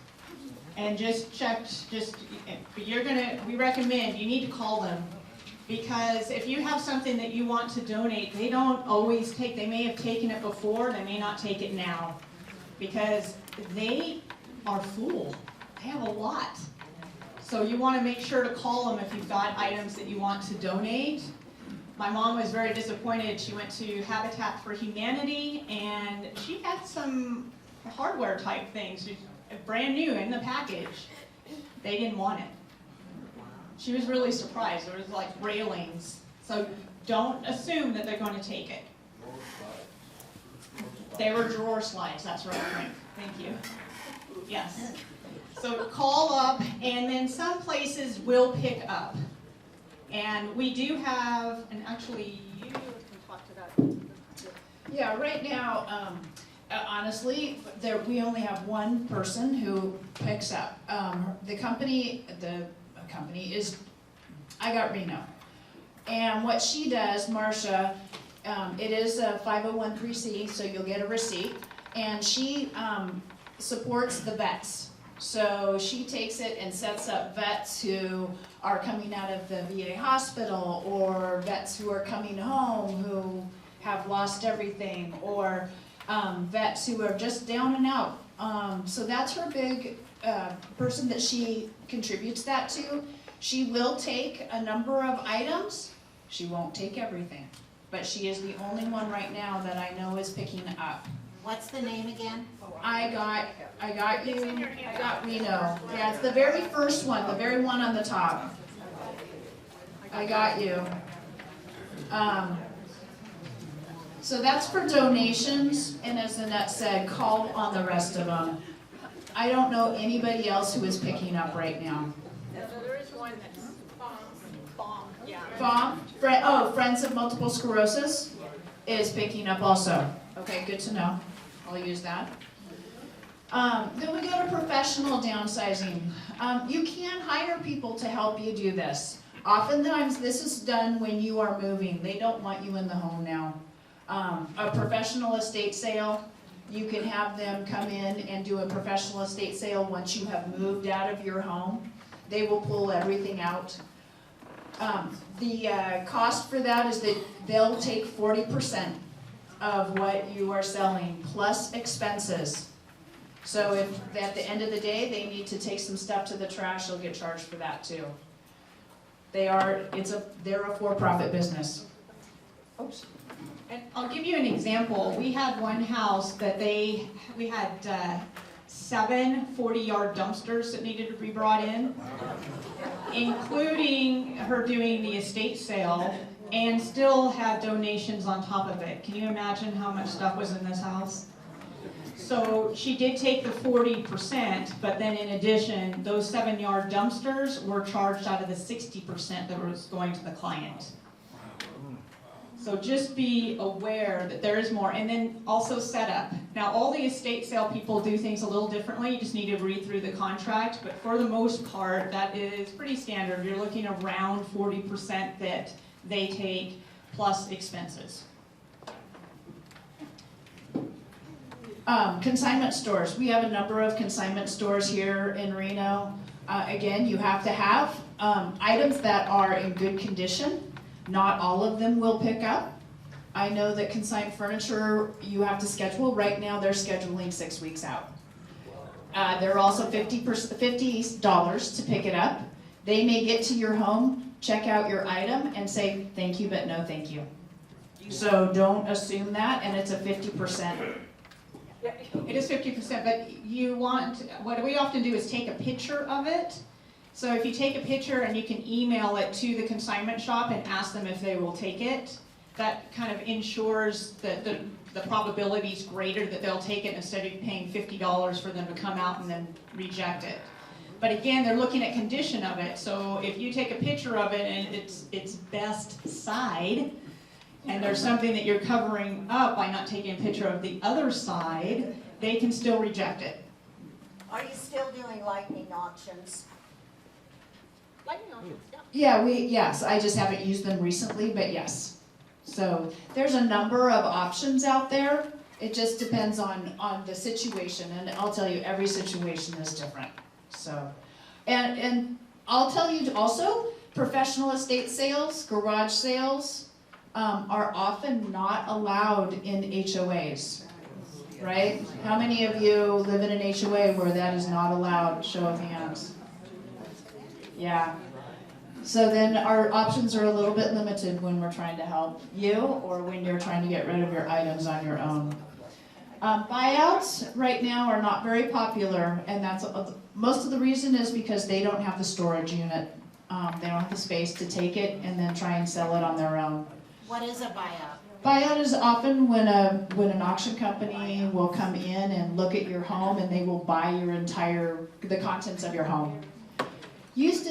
and just checked, we recommend you need to call them, because if you have something that you want to donate, they don't always take, they may have taken it before, they may not take it now, because they are full. They have a lot. So you want to make sure to call them if you've got items that you want to donate. My mom was very disappointed. She went to Habitat for Humanity, and she had some hardware type things, brand new in the package. They didn't want it. She was really surprised. There was like railings. So don't assume that they're going to take it. They were drawer slides. That's right, Frank. Thank you. Yes. So call up, and then some places will pick up. And we do have, and actually you can talk to that. Yeah, right now, honestly, we only have one person who picks up. The company is, I Got Reno. And what she does, Marcia, it is a 501(c), so you'll get a receipt. And she supports the vets. So she takes it and sets up vets who are coming out of the VA hospital, or vets who are coming home who have lost everything, or vets who are just down and out. So that's her big person that she contributes that to. She will take a number of items. She won't take everything, but she is the only one right now that I know is picking up. What's the name again? I got Reno. Yeah, it's the very first one, the very one on the top. I got you. So that's for donations, and as Annette said, call on the rest of them. I don't know anybody else who is picking up right now. So there is one that's bomb. Yeah. Friends of Multiple Sclerosis is picking up also. Okay, good to know. I'll use that. Then we go to professional downsizing. You can hire people to help you do this. Oftentimes this is done when you are moving. They don't want you in the home now. A professional estate sale, you can have them come in and do a professional estate sale once you have moved out of your home. They will pull everything out. The cost for that is that they'll take 40% of what you are selling plus expenses. So if at the end of the day they need to take some stuff to the trash, they'll get charged for that too. They're a for-profit business. Oops. And I'll give you an example. We had one house that we had 7 40-yard dumpsters that needed to be brought in, including her doing the estate sale, and still had donations on top of it. Can you imagine how much stuff was in this house? So she did take the 40%, but then in addition, those 7-yard dumpsters were charged out of the 60% that was going to the client. So just be aware that there is more. And then also setup. Now all the estate sale people do things a little differently. You just need to read through the contract, but for the most part, that is pretty standard. You're looking around 40% that they take plus expenses. Consignment stores. We have a number of consignment stores here in Reno. Again, you have to have items that are in good condition. Not all of them will pick up. I know that consigned furniture you have to schedule. Right now they're scheduling 6 weeks out. They're also $50 to pick it up. They may get to your home, check out your item, and say thank you, but no thank you. So don't assume that, and it's a 50%. It is 50%, but what we often do is take a picture of it. So if you take a picture and you can email it to the consignment shop and ask them if they will take it, that kind of ensures that the probability is greater that they'll take it instead of paying $50 for them to come out and then reject it. But again, they're looking at condition of it, so if you take a picture of it and it's best side, and there's something that you're covering up by not taking a picture of the other side, they can still reject it. Are you still doing lightning auctions? Lightning auctions, yeah. Yeah, yes, I just haven't used them recently, but yes. So there's a number of options out there. It just depends on the situation, and I'll tell you, every situation is different. So, and I'll tell you also, professional estate sales, garage sales, are often not allowed in HOAs, right? How many of you live in an HOA where that is not allowed? Show of hands. Yeah. So then our options are a little bit limited when we're trying to help you or when you're trying to get rid of your items on your own. Buyouts right now are not very popular, and that's most of the reason is because they don't have the storage unit. They don't have the space to take it and then try and sell it on their own. What is a buyout? Buyout is often when an auction company will come in and look at your home and they will buy the contents of your home. We used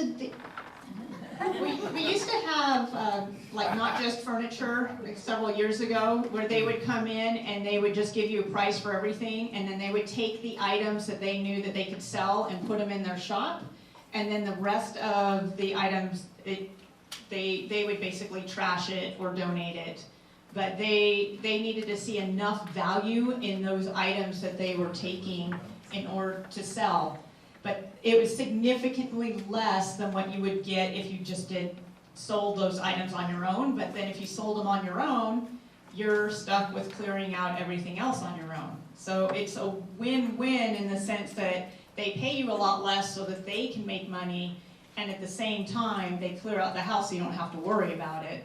to have like not just furniture, like several years ago, where they would come in and they would just give you a price for everything, and then they would take the items that they knew that they could sell and put them in their shop, and then the rest of the items they would basically trash it or donate it. But they needed to see enough value in those items that they were taking in order to sell. But it was significantly less than what you would get if you just sold those items on your own. But then if you sold them on your own, you're stuck with clearing out everything else on your own. So it's a win-win in the sense that they pay you a lot less so that they can make money, and at the same time, they clear out the house so you don't have to worry about it.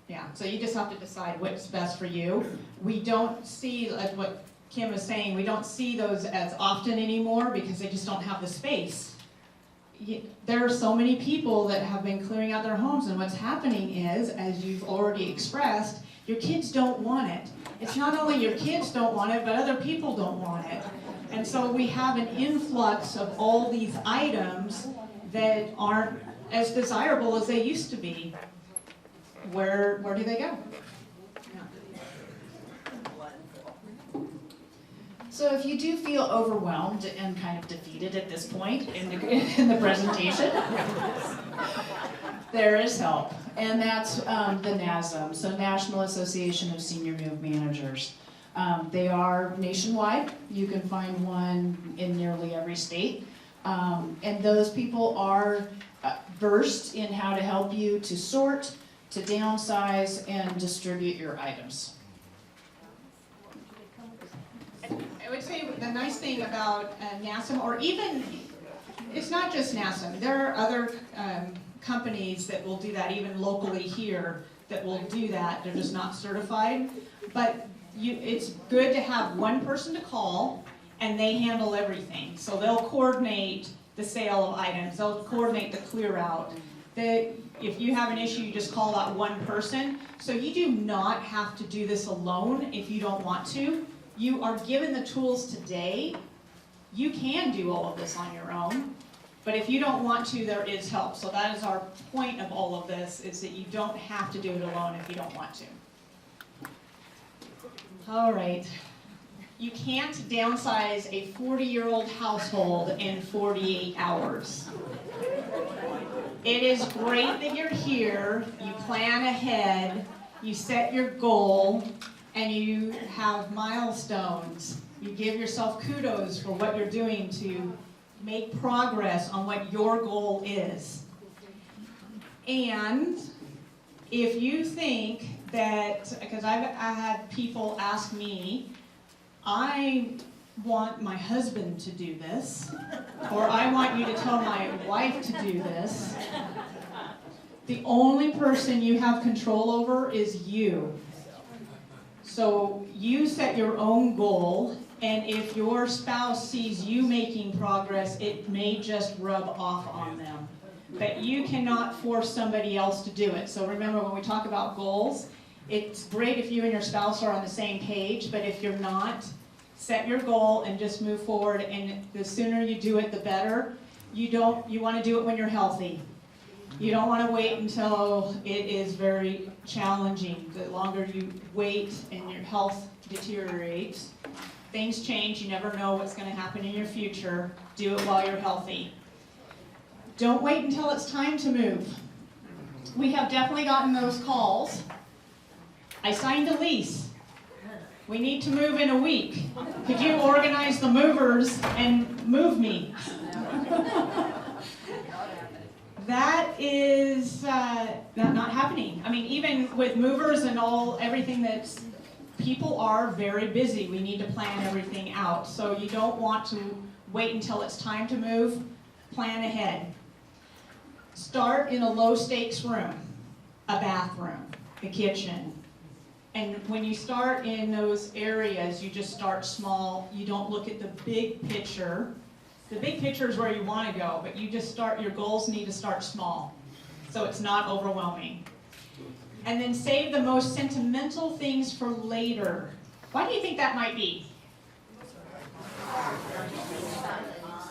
Yeah, so you just have to decide what's best for you. We don't see, like what Kim was saying, we don't see those as often anymore because they just don't have the space. There are so many people that have been clearing out their homes, and what's happening is, as you've already expressed, your kids don't want it. It's not only your kids don't want it, but other people don't want it. And so we have an influx of all these items that aren't as desirable as they used to be. Where do they go? So if you do feel overwhelmed and kind of defeated at this point in the presentation, there is help, and that's the NASM, so National Association of Senior Move Managers. They are nationwide. You can find one in nearly every state, and those people are versed in how to help you to sort, to downsize, and distribute your items. I would say the nice thing about NASM, or even, it's not just NASM, there are other companies that will do that, even locally here, that will do that. They're just not certified. But it's good to have one person to call, and they handle everything. So they'll coordinate the sale of items, they'll coordinate the clear out. If you have an issue, you just call that one person. So you do not have to do this alone if you don't want to. You are given the tools today. You can do all of this on your own, but if you don't want to, there is help. So that is our point of all of this, is that you don't have to do it alone if you don't want to. All right. You can't downsize a 40-year-old household in 48 hours. It is great that you're here, you plan ahead, you set your goal, and you have milestones. You give yourself kudos for what you're doing to make progress on what your goal is. And if you think that, because I had people ask me, I want my husband to do this, or I want you to tell my wife to do this. The only person you have control over is you. So you set your own goal, and if your spouse sees you making progress, it may just rub off on them. But you cannot force somebody else to do it. So remember, when we talk about goals, It's great if you and your spouse are on the same page, but if you're not, set your goal and just move forward, and the sooner you do it, the better. You want to do it when you're healthy. You don't want to wait until it is very challenging. The longer you wait and your health deteriorates, things change, you never know what's going to happen in your future. Do it while you're healthy. Don't wait until it's time to move. We have definitely gotten those calls. I signed a lease. We need to move in a week. Could you organize the movers and move me? That is not happening. I mean, even with movers and everything people are very busy. We need to plan everything out. So you don't want to wait until it's time to move. Plan ahead. Start in a low stakes room, a bathroom, a kitchen. And when you start in those areas, you just start small. You don't look at the big picture. The big picture is where you want to go, but your goals need to start small, so it's not overwhelming. And then save the most sentimental things for later. Why do you think that might be?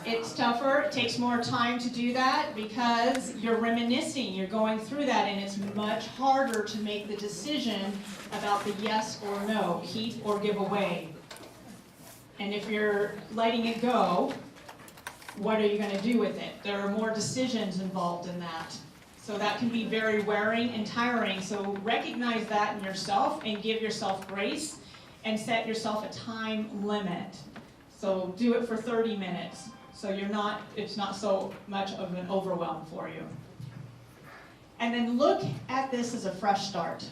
It's tougher, it takes more time to do that because you're reminiscing, you're going through that, and it's much harder to make the decision about the yes or no, keep or give away. And if you're letting it go, what are you going to do with it? There are more decisions involved in that. So that can be very wearing and tiring. So recognize that in yourself and give yourself grace and set yourself a time limit. So do it for 30 minutes. So it's not so much of an overwhelm for you. And then look at this as a fresh start.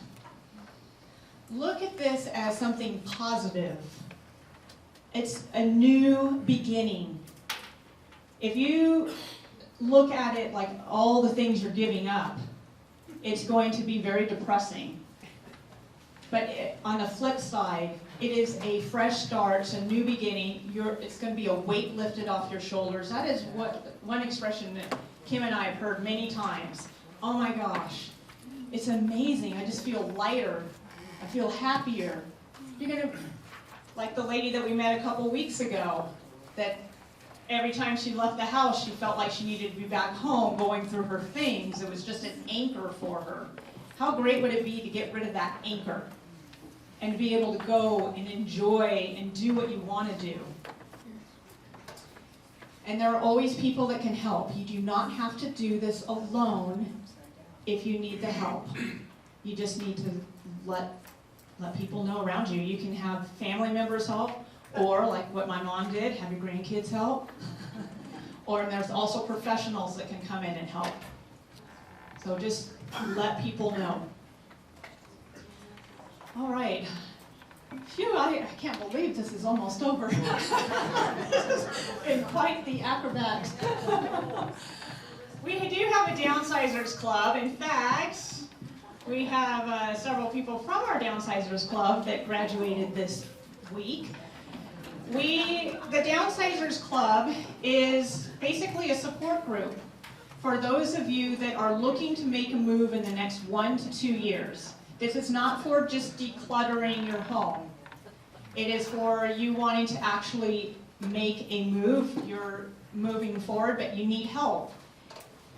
Look at this as something positive. It's a new beginning. If you look at it like all the things you're giving up, it's going to be very depressing. But on the flip side, it is a fresh start, it's a new beginning. It's going to be a weight lifted off your shoulders. That is one expression that Kim and I have heard many times. Oh my gosh, it's amazing. I just feel lighter. I feel happier. You're going to, like the lady that we met a couple weeks ago, that every time she left the house, she felt like she needed to be back home going through her things. It was just an anchor for her. How great would it be to get rid of that anchor and to be able to go and enjoy and do what you want to do? And there are always people that can help. You do not have to do this alone if you need the help. You just need to let people know around you. You can have family members help, or like what my mom did, have your grandkids help. Or there's also professionals that can come in and help. So just let people know. All right. Phew, I can't believe this is almost over. This has been quite the acrobat. We do have a Downsizers Club. In fact, we have several people from our Downsizers Club that graduated this week. The Downsizers Club is basically a support group for those of you that are looking to make a move in the next 1 to 2 years. This is not for just decluttering your home. It is for you wanting to actually make a move. You're moving forward, but you need help.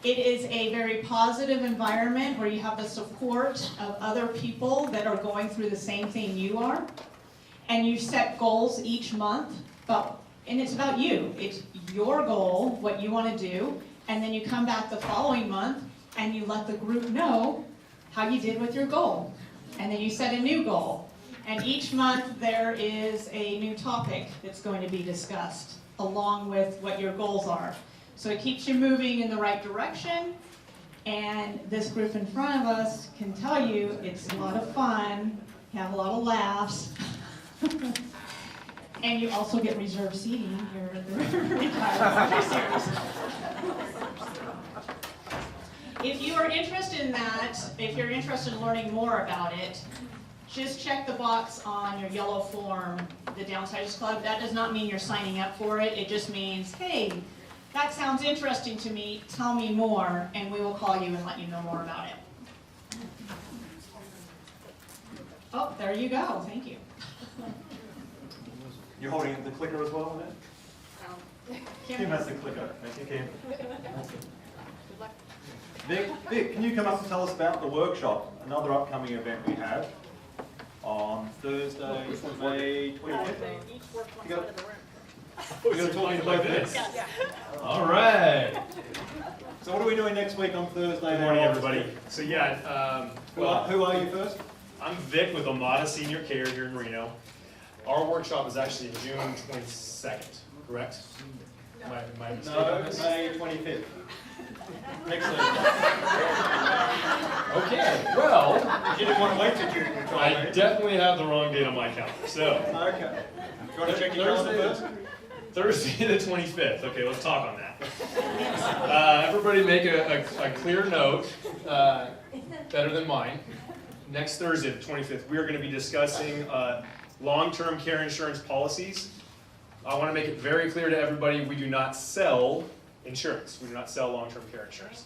It is a very positive environment where you have the support of other people that are going through the same thing you are. And you set goals each month, and it's about you. It's your goal, what you want to do, and then you come back the following month and you let the group know how you did with your goal. And then you set a new goal. And each month there is a new topic that's going to be discussed along with what your goals are. So it keeps you moving in the right direction. And this group in front of us can tell you it's a lot of fun, you have a lot of laughs. And you also get reserved seating here at the Retired Series. If you are interested in that, if you're interested in learning more about it, just check the box on your yellow form, the Downsizers Club. That does not mean you're signing up for it. It just means, hey, that sounds interesting to me. Tell me more, and we will call you and let you know more about it. Oh, there you go, thank you. You're holding the clicker as well, Annette? Kim has the clicker. Thank you, Kim. Vic, can you come up and tell us about the workshop, another upcoming event we have on Thursday, May 25th? You're going to talk into both ends? All right. So what are we doing next week on Thursday? Good morning, everybody. So yeah, Who are you first? I'm Vic with Amada Senior Care here in Reno. Our workshop is actually June 22nd, correct? Am I mistaken on No, this? May 25th. Next Thursday. Okay, well, You didn't want to wait till June. I definitely have the wrong date on my calendar. So, Okay. You want to check your calendar first? Thursday the 25th. Okay, let's talk on that. Everybody make a clear note, better than mine. Next Thursday, the 25th, we are going to be discussing long-term care insurance policies. I want to make it very clear to everybody, we do not sell insurance. We do not sell long-term care insurance.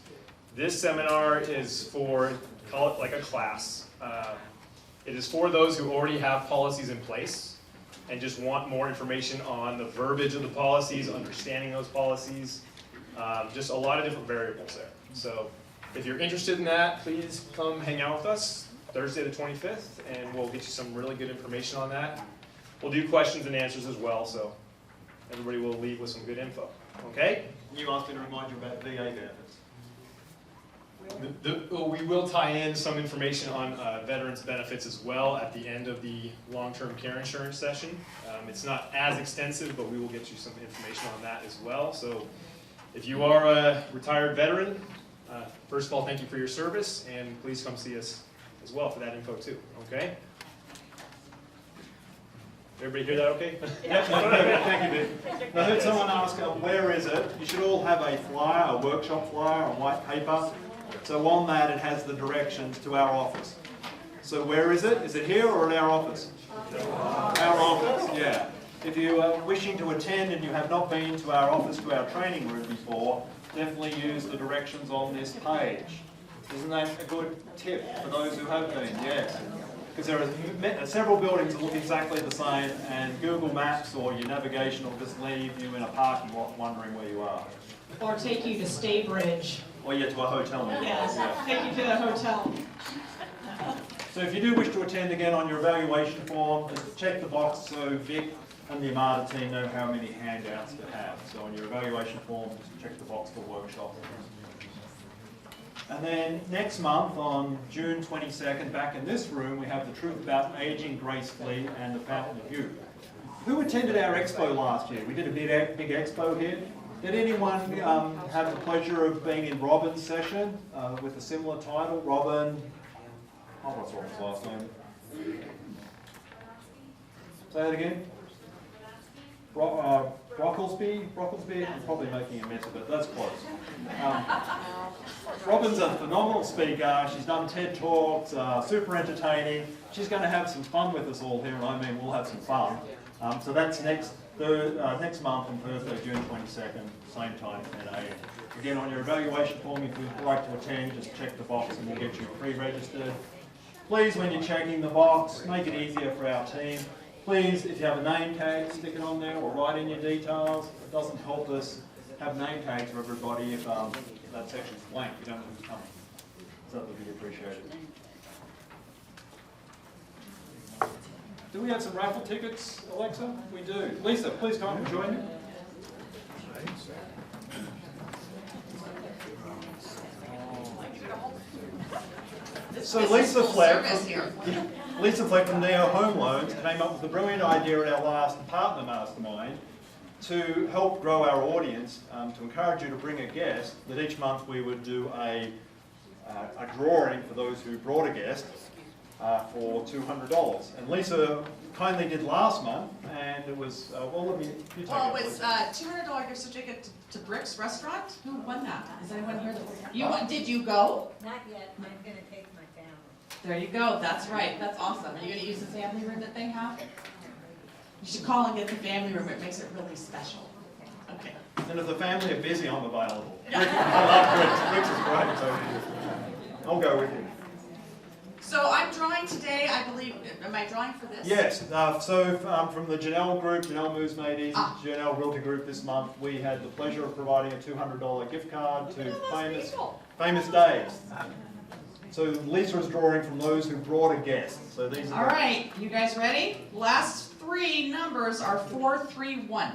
This seminar is for, call it like a class. It is for those who already have policies in place and just want more information on the verbiage of the policies, understanding those policies, just a lot of different variables there. So if you're interested in that, please come hang out with us Thursday the 25th, and we'll get you some really good information on that. We'll do questions and answers as well, so everybody will leave with some good info. Okay? You asked me to remind you about VA benefits. We will tie in some information on veterans benefits as well at the end of the long-term care insurance session. It's not as extensive, but we will get you some information on that as well. So if you are a retired veteran, first of all, thank you for your service, and please come see us as well for that info too, okay? Everybody hear that okay? Yep, thank you, Vic. I heard someone ask, where is it? You should all have a flyer, a workshop flyer on white paper. So on that it has the directions to our office. So where is it? Is it here or in our office? Our office, yeah. If you are wishing to attend and you have not been to our office, to our training room before, definitely use the directions on this page. Isn't that a good tip for those who have been? Yes. Because there are several buildings that look exactly the same, and Google Maps or your navigation will just leave you in a parking lot wondering where you are. Or take you to Staybridge. Or you get to a hotel. Yes, take you to the hotel. So if you do wish to attend again on your evaluation form, just check the box so Vic and the Amada team know how many handouts to have. So on your evaluation form, just check the box for workshop. And then next month, on June 22nd, back in this room, we have the Truth About Aging Gracefully and the Fountain of Youth. Who attended our expo last year? We did a big expo here. Did anyone have the pleasure of being in Robin's session with a similar title? Robin, what's Robin's last name? Say that again. Brocklesby? I'm probably making a mess of it, that's close. Robin's a phenomenal speaker, she's done TED Talks, super entertaining. She's going to have some fun with us all here, and I mean we'll have some fun. So that's next month on Thursday, June 22nd, same time, 10 a.m. Again, on your evaluation form, if you'd like to attend, just check the box and we'll get you pre-registered. Please, when you're checking the box, make it easier for our team. Please, if you have a name tag, stick it on there or write in your details. It doesn't help us have name tags for everybody if that section's blank. You don't know who's coming. So that would be appreciated. Do we have some raffle tickets, Alexa? We do. Lisa, please come and join me. So Lisa Fleck from Neo Home Loans came up with the brilliant idea at our last partner mastermind to help grow our audience, to encourage you to bring a guest, that each month we would do a drawing for those who brought a guest for $200. And Lisa kindly did last month, and it was, well, you take Well, it. it was $200 gift certificate to Brick's Restaurant. Who won that? Is anyone here that did you go? Not yet, I'm gonna take my family. There you go. That's right. That's awesome. Are you gonna use the family room that they have? You should call and get the family room. It makes it really special. Okay. And if the family are busy, I'm available. I love Briggs. Briggs is great, so I'll go with you. So I'm drawing today, I believe, for this? Yes, from the Janelle group, Janelle Moves Made Easy, Janelle Realty Group this month, we had the pleasure of providing a $200 gift card to famous days. So Lisa is drawing from those who brought a guest. So these are All right, you guys ready? Last three numbers are 431.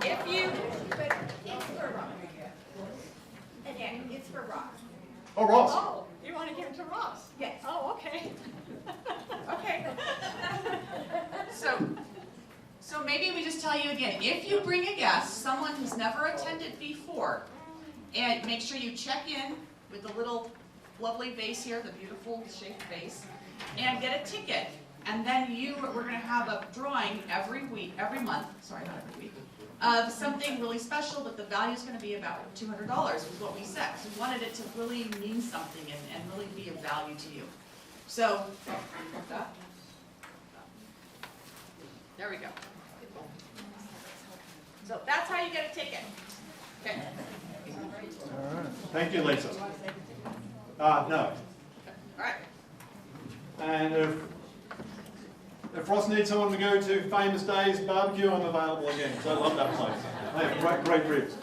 If you, but it's for Ross. Again, it's for Ross. Oh, Ross. Oh, you want to give it to Ross? Yes. Oh, okay. Okay. So maybe we just tell you again, if you bring a guest, someone who's never attended before, and make sure you check in with the little lovely vase here, the beautiful shaped vase, and get a ticket. And then we're gonna have a drawing every month, sorry, not every week, of something really special, but the value's gonna be about $200 is what we said. So we wanted it to really mean something and really be of value to you. So, there we go. So that's how you get a ticket. Okay. Thank you, Lisa. No. All right. And if Ross needs someone to go to Famous Days Barbecue, I'm available again, because I love that place. They have great ribs.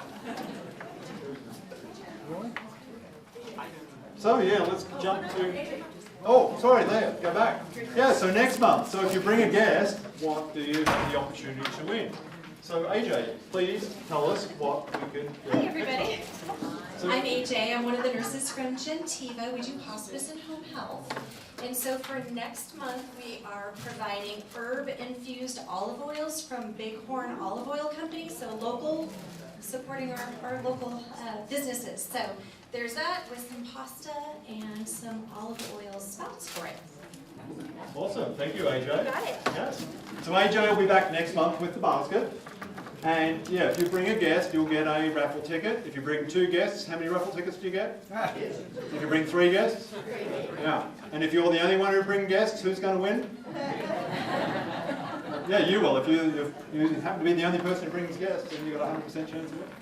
So yeah, let's jump to, oh, sorry, there, go back. Yeah, so next month, so if you bring a guest, what do you have the opportunity to win? So AJ, please tell us what we can do. Hi everybody. So, I'm AJ. I'm one of the nurses from Gentiva. We do hospice and home health. And so for next month, we are providing herb-infused olive oils from Bighorn Olive Oil Company, so local, supporting our local businesses. So there's that with some pasta and some olive oil spouts for it. awesome, thank you AJ. Got it. Yes. So AJ will be back next month with the basket. And yeah, if you bring a guest, you'll get a raffle ticket. If you bring 2 guests, how many raffle tickets do you get? If you bring 3 guests? Yeah. And if you're the only one who brings guests, who's going to win? Yeah, you will. If you happen to be the only person who brings guests, then you've got a 100% chance of winning.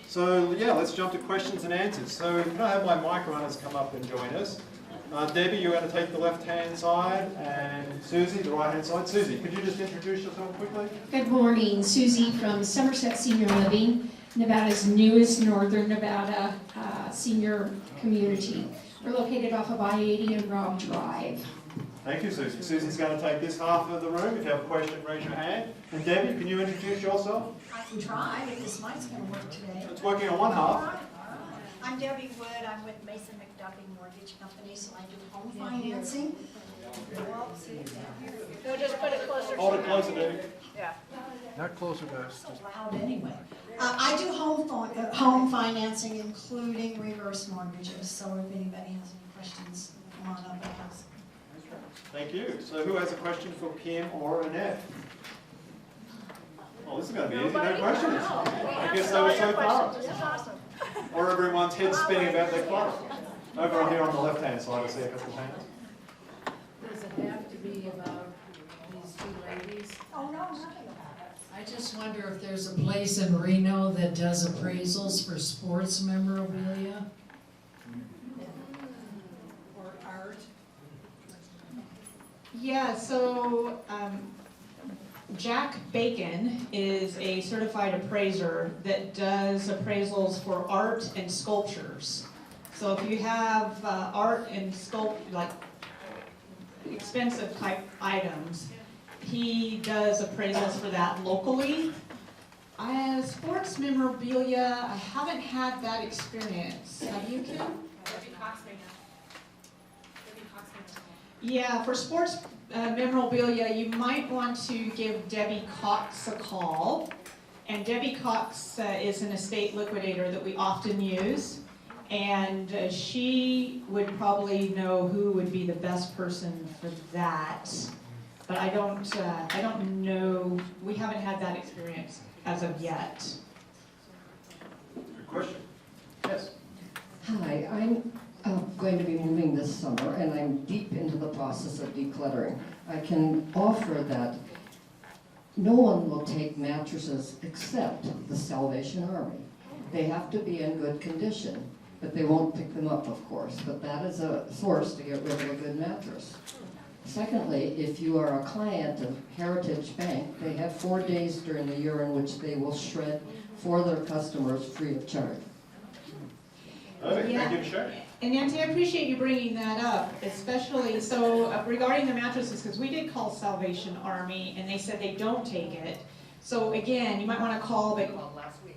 So yeah, let's jump to questions and answers. So can I have my mic runners come up and join us? Debbie, you're going to take the left-hand side, and Susie, the right-hand side. Susie, could you just introduce yourself quickly? Good morning, Susie from Somerset Senior Living, Nevada's newest Northern Nevada senior community. We're located off of I-80 and Robb Drive. Thank you, Susie. Susie's going to take this half of the room. If you have a question, raise your hand. And Debbie, can you introduce yourself? I can try if this mic's going to work today. It's working on one half. I'm Debbie Wood. I'm with Mason McDuffie Mortgage Company, so I do home financing. So just put it closer. Hold it closer, Debbie. Yeah. Not closer to us. So loud anyway. I do home financing, including reverse mortgages. So if anybody has any questions, come on up and ask. Thank you. So who has a question for Kim or Annette? Oh, this is going to be easy. No questions. I guess they were so far. This is awesome. Or everyone's head spinning about their clutter. Over here on the left-hand side, I see a couple of hands. Does it have to be about these 2 ladies? Oh, no, nothing about it. I just wonder if there's a place in Reno that does appraisals for sports memorabilia? Or art? Yeah, so Jack Bacon is a certified appraiser that does appraisals for art and sculptures. So if you have art and like expensive type items, he does appraisals for that locally. Sports memorabilia, I haven't had that experience. Have you, Kim? Yeah, for sports memorabilia, you might want to give Debbie Cox a call. And Debbie Cox is an estate liquidator that we often use. And she would probably know who would be the best person for that. But I don't know, we haven't had that experience as of yet. Good question. Yes. Hi, I'm going to be moving this summer, and I'm deep into the process of decluttering. I can offer that no one will take mattresses except the Salvation Army. They have to be in good condition. but they won't pick them up, of course. But that is a source to get rid of a good mattress. Secondly, if you are a client of Heritage Bank, they have 4 days during the year in which they will shred for their customers free of charge. Okay, thank you for sharing. And Nancy, I appreciate you bringing that up, especially, so regarding the mattresses, because we did call Salvation Army, and they said they don't take it. So again, you might want to call, but... last week.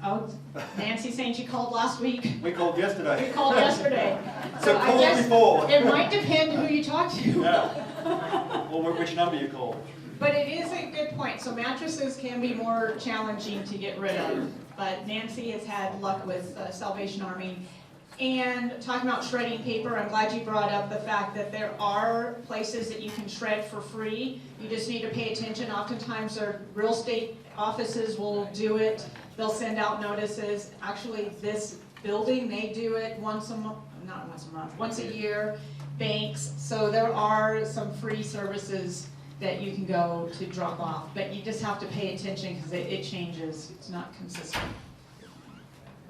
Oh, Nancy's saying she called last week. We called yesterday. We called yesterday. So I call guess before. it might depend who you talk to. Yeah. Or which number you called. But it is a good point. So mattresses can be more challenging to get rid of. But Nancy has had luck with Salvation Army. And talking about shredding paper, I'm glad you brought up the fact that there are places that you can shred for free. You just need to pay attention. Oftentimes their real estate offices will do it. They'll send out notices. Actually, this building, they do it once a month, not once a month, once a year. Banks. So there are some free services that you can go to drop off. But you just have to pay attention because it changes. It's not consistent.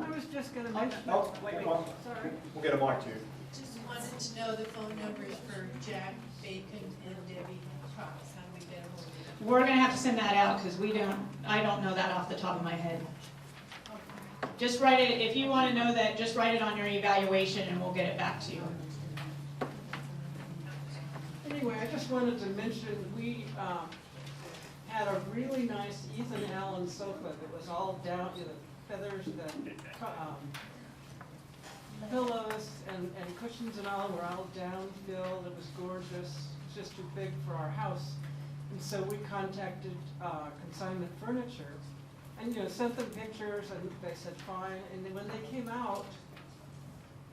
I was just gonna mention. Oh, Wait, sorry. We'll get a mic to you. Just wanted to know the phone numbers for Jack, Bacon, and Debbie Cox. How do we get a hold of them? We're gonna have to send that out because I don't know that off the top of my head. Just write it, if you want to know that, just write it on your evaluation and we'll get it back to you. Anyway, I just wanted to mention, we had a really nice Ethan Allen sofa that was all down, you know, feathers, the pillows and cushions and all were all down-filled. It was gorgeous. It's just too big for our house. And so we contacted Consignment Furniture and, you know, sent them pictures and they said fine. And then when they came out,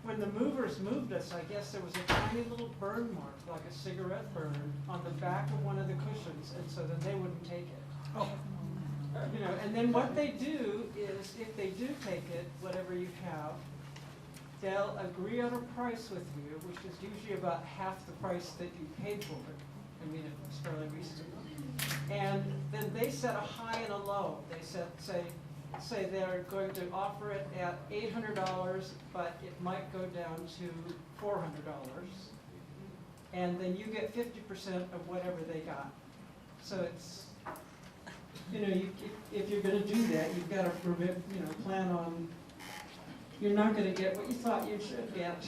when the movers moved us, I guess there was a tiny little burn mark, like a cigarette burn, on the back of one of the cushions, and so then they wouldn't take it. Oh. You know, and then what they do is, if they do take it, whatever you have, they'll agree on a price with you, which is usually about half the price that you paid for it. I mean, it was fairly reasonable. And then they set a high and a low. They say they're going to offer it at $800, but it might go down to $400. And then you get 50% of whatever they got. So it's, you know, if you're going to do that, you've got to plan on, you're not going to get what you thought you should get.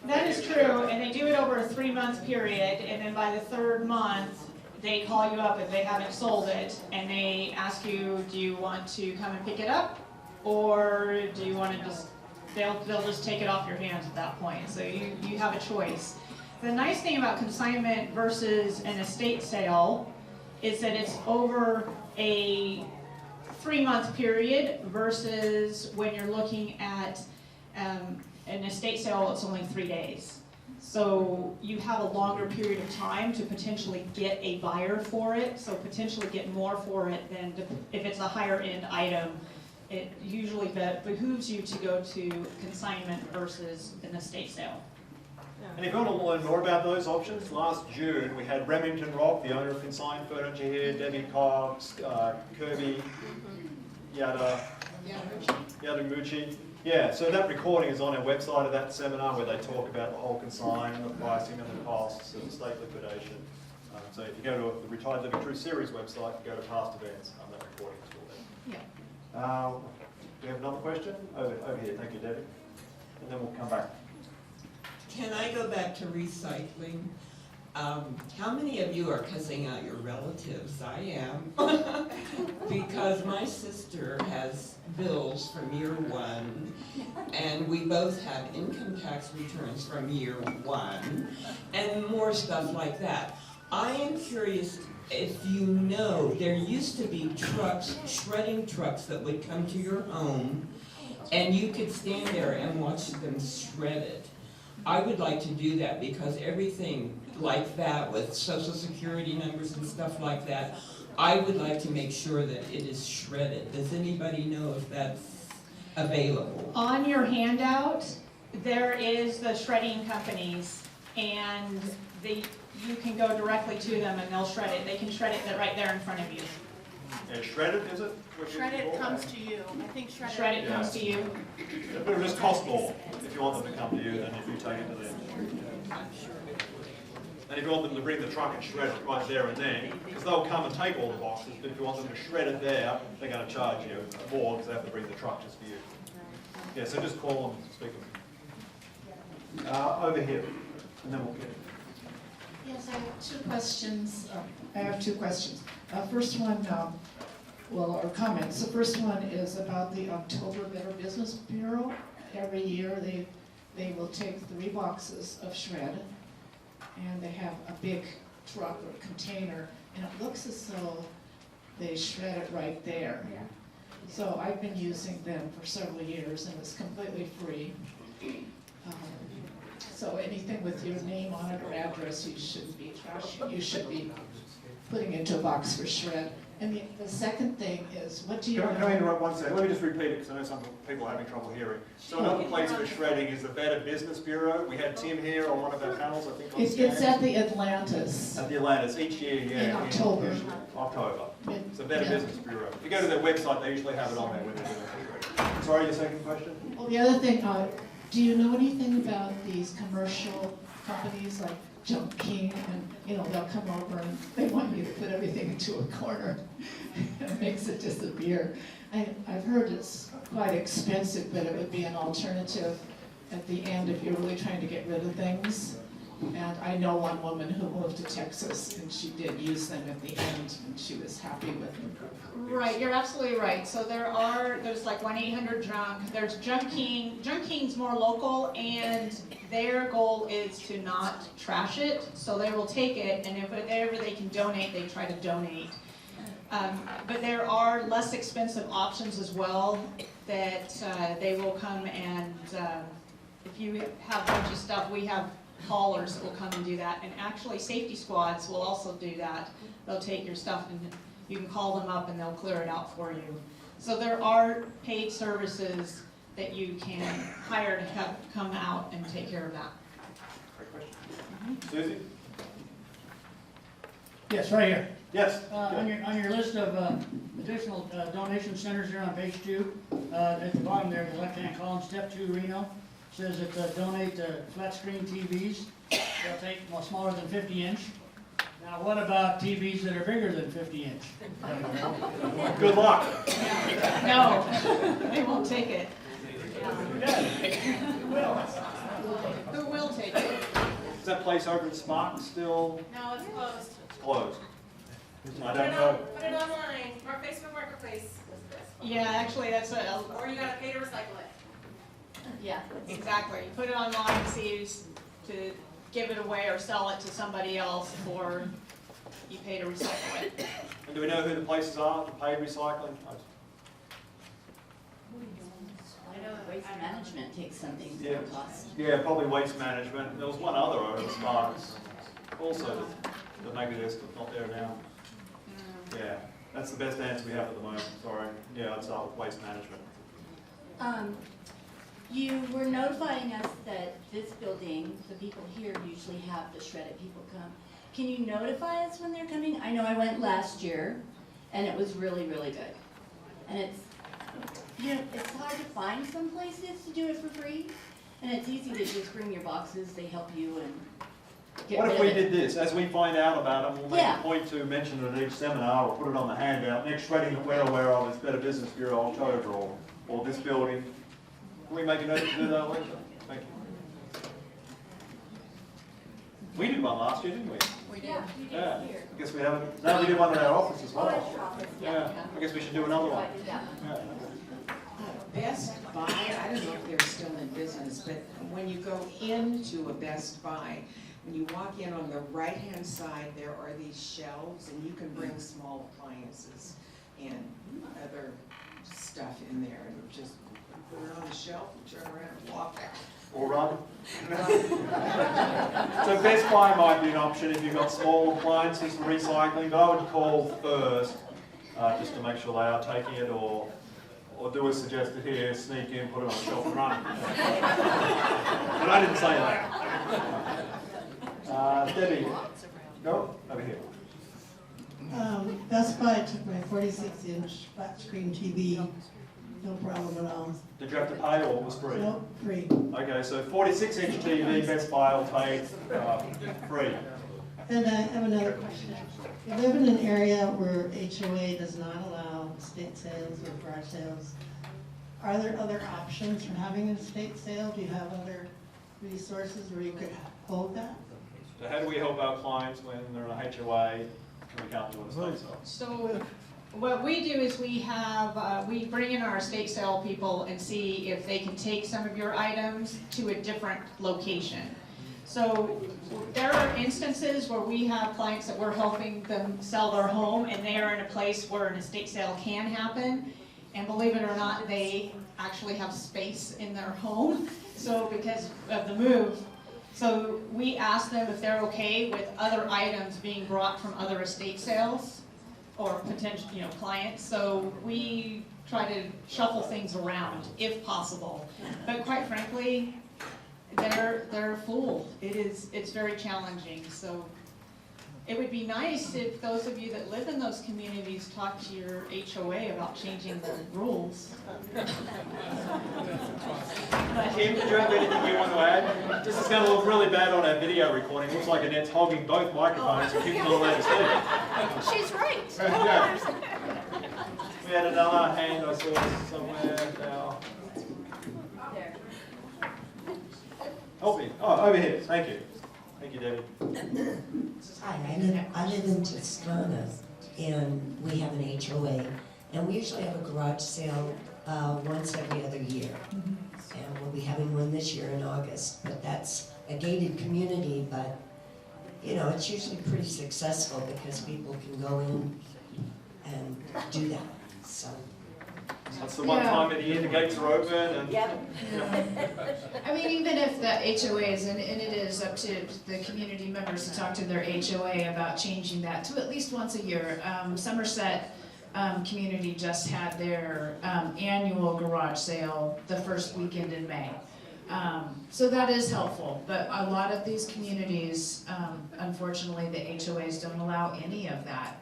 That is true, and they do it over a 3-month period, and then by the 3rd month, they call you up if they haven't sold it, and they ask you, do you want to come and pick it up, or do you want to just, they'll just take it off your hands at that point, so you have a choice. The nice thing about consignment versus an estate sale is that it's over a 3-month period versus when you're looking at an estate sale, it's only 3 days. So you have a longer period of time to potentially get a buyer for it, so potentially get more for it than if it's a higher end item. It usually behooves you to go to consignment versus an estate sale. And if you want to learn more about those options, last June we had Remington Rock, the owner of Consigned Furniture here, Debbie Cox, Kirby, Yadamuchi. Yeah, so that recording is on our website of that seminar where they talk about the whole consign and the pricing and the costs and estate liquidation. So if you go to the Retired Living True Series website, you go to past events, that recording is still there. Yeah. Do we have another question? Over here, thank you, Debbie. And then we'll come back. Can I go back to recycling? How many of you are cussing out your relatives? I am. Because my sister has bills from year 1, and we both have income tax returns from year 1, and more stuff like that. I am curious if you know, there used to be trucks, shredding trucks that would come to your home, and you could stand there and watch them shred it. I would like to do that because everything like that with social security numbers and stuff like that, I would like to make sure that it is shredded. Does anybody know if that's available? On your handout, there is the shredding companies, and you can go directly to them and they'll shred it. They can shred it right there in front of you. And shredded, is it? Shredded comes to you. I think shredded. Shredded comes to you. It'll just cost more if you want them to come to you than if you take it to them. And if you want them to bring the truck and shred it right there and then, because they'll come and take all the boxes, but if you want them to shred it there, they're going to charge you more because they have to bring the truck just for you. Yeah, so just call them and speak to them. Over here, and then we'll get it. Yes, I have two questions. First one, or comments. The first one is about the October Better Business Bureau. Every year they will take 3 boxes of shred, and they have a big truck or container, and it looks as though they shred it right there. So I've been using them for several years, and it's completely free. So anything with your name on it or address, you shouldn't be trashing. You should be putting into a box for shred. And the second thing is, what do you know? Can I interrupt 1 second? Let me just repeat it because I know some people are having trouble hearing. So another place for shredding is the Better Business Bureau. We had Tim here on one of our panels, I think. It's at the Atlantis. At the Atlantis, each year, yeah. In October. October. It's the Better Business Bureau. If you go to their website, they usually have it on there when they're doing it. Sorry, your second question? Well, the other thing, do you know anything about these commercial companies like Jump King, and they'll come over and they want you to put everything into a corner. It makes it disappear. I've heard it's quite expensive, but it would be an alternative at the end if you're really trying to get rid of things. And I know one woman who moved to Texas, and she did use them at the end, and she was happy with them. Right, you're absolutely right. So there's like 1-800-JUNK. There's Junk King. Junk King's more local, and their goal is to not trash it. So they will take it, and if whatever they can donate, they try to donate. But there are less expensive options as well that they will come and, if you have a bunch of stuff, we have haulers that will come and do that. And actually, safety squads will also do that. They'll take your stuff and you can call them up and they'll clear it out for you. So there are paid services that you can hire to have come out and take care of that. Great question. Susie? Yes, right here. Yes. On your list of additional donation centers here on page 2, at the bottom there, the left-hand column, step 2, Reno, says that donate flat screen TVs. They'll take smaller than 50-inch. Now, what about TVs that are bigger than 50-inch? Good luck. No, they won't take it. Who will take it? Is that place over at Spark still? No, it's closed. It's closed. I Put don't it know. Put it online, or Facebook Marketplace. Yeah, actually, that's Or you gotta pay to recycle it. Yeah, exactly. Put it online and see to give it away or sell it to somebody else, or you pay to recycle it. And do we know who the places are to pay recycling? I know Waste Management takes something to Yeah. the cost. Yeah, probably Waste Management. There was one other over at Sparks also that maybe they're still not there now. Yeah, that's the best answer we have at the moment, sorry. Yeah, I'd start with Waste Management. You were notifying us that this building, the people here usually have the shredded people come. Can you notify us when they're coming? I know I went last year, and it was really, really good. And it's hard to find some places to do it for free, and it's easy to just bring your boxes, they help you and get What rid if of we it. did this? As we find out about them, we'll make Yeah. a point to mention it at each seminar or put it on the handout. Next shredding that we're aware of is Better Business Bureau October or this building. Can we make a note to do that later? Thank you. We did one last year, didn't we? We did. Yeah. I guess we haven't. No, we did one in our office as well. Yeah. I guess we should do another one. Yeah. Best Buy, I don't know if they're still in business, but when you go into a Best Buy, when you walk in on the right-hand side, there are these shelves, and you can bring small appliances and other stuff in there, and just put it on the shelf and turn around and walk out. Or run. So Best Buy might be an option if you've got small appliances for recycling, but I would call first just to make sure they are taking it, or do as suggested here, sneak in, put it on the shelf and run. But I didn't say that. Debbie, go over here. Best Buy took my 46-inch flat screen TV, no problem at all. Did you have to pay or it was free? Nope, free. Okay, so 46-inch TV, Best Buy will take free. And I have another question. You live in an area where HOA does not allow estate sales or garage sales. Are there other options for having an estate sale? Do you have other resources where you could hold that? So how do we help our clients when they're in a HOA and we can't do an estate sale? So what we do is we bring in our estate sale people and see if they can take some of your items to a different location. So there are instances where we have clients that we're helping them sell their home and they are in a place where an estate sale can happen. And believe it or not, they actually have space in their home, so because of the move. So we ask them if they're okay with other items being brought from other estate sales or potential, clients. So we try to shuffle things around if possible. But quite frankly, they're full. It's very challenging. So it would be nice if those of you that live in those communities talk to your HOA about changing the rules. Kim, did you have anything you want to add? This is going to look really bad on our video recording. It looks like Annette's holding both microphones and Kim's not allowed to speak. She's right. Yeah. We had another hand I saw somewhere now. Help me. Oh, over here. Thank you. Thank you, Debbie. Hi, I live in Toscana, and we have an HOA, and we usually have a garage sale once every other year. And we'll be having one this year in August, but that's a gated community, but it's usually pretty successful because people can go in and do that, so. That's the one time of the year the gates are open and... Yep. I mean, even if the HOAs, and it is up to the community members to talk to their HOA about changing that to at least once a year. Somerset community just had their annual garage sale the first weekend in May. So that is helpful, but a lot of these communities, unfortunately, the HOAs don't allow any of that.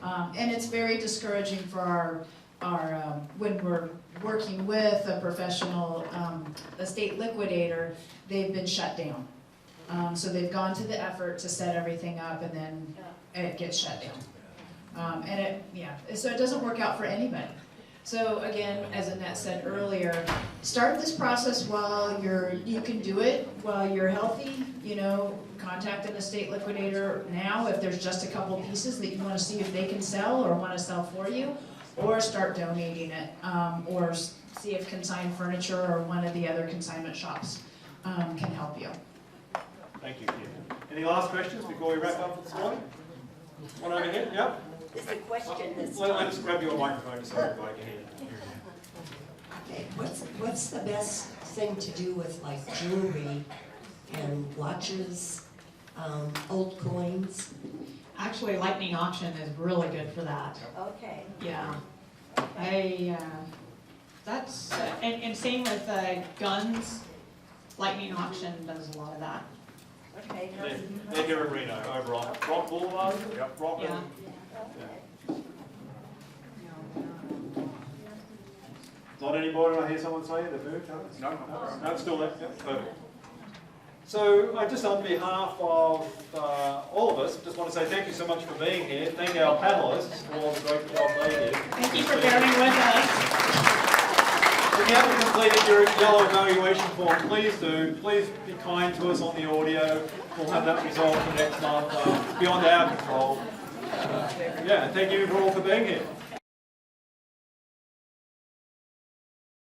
And it's very discouraging for our when we're working with a professional estate liquidator, they've been shut down. So they've gone to the effort to set everything up and then it gets shut down. So it doesn't work out for anybody. So again, as Annette said earlier, start this process while you can do it, while you're healthy, contact an estate liquidator now if there's just a couple pieces that you want to see if they can sell or want to sell for you. Or start donating it, or see if Consign Furniture or one of the other consignment shops can help you. Thank you, Kim. Any last questions before we wrap up for this morning? One over here, yep. There's a question that's... Let's grab your microphone so everybody can hear. Okay, what's the best thing to do with like jewelry and watches, old coins? Actually, lightning auction is really good for that. Okay. Yeah. And same with guns. Lightning auction does a lot of that. Okay. They're here in Reno, over on Rock Boulevard. Yep. Rock. Yeah. Not anybody, I hear someone say they've moved? No, it's still there. Yep. Perfect. So just on behalf of all of us, just want to say thank you so much for being here. Thank our panelists for all the great job they did. Thank you for bearing with us. If you haven't completed your yellow evaluation form, please do. Please be kind to us on the audio. We'll have that resolved for next month. Beyond our control. Thank you all for being here.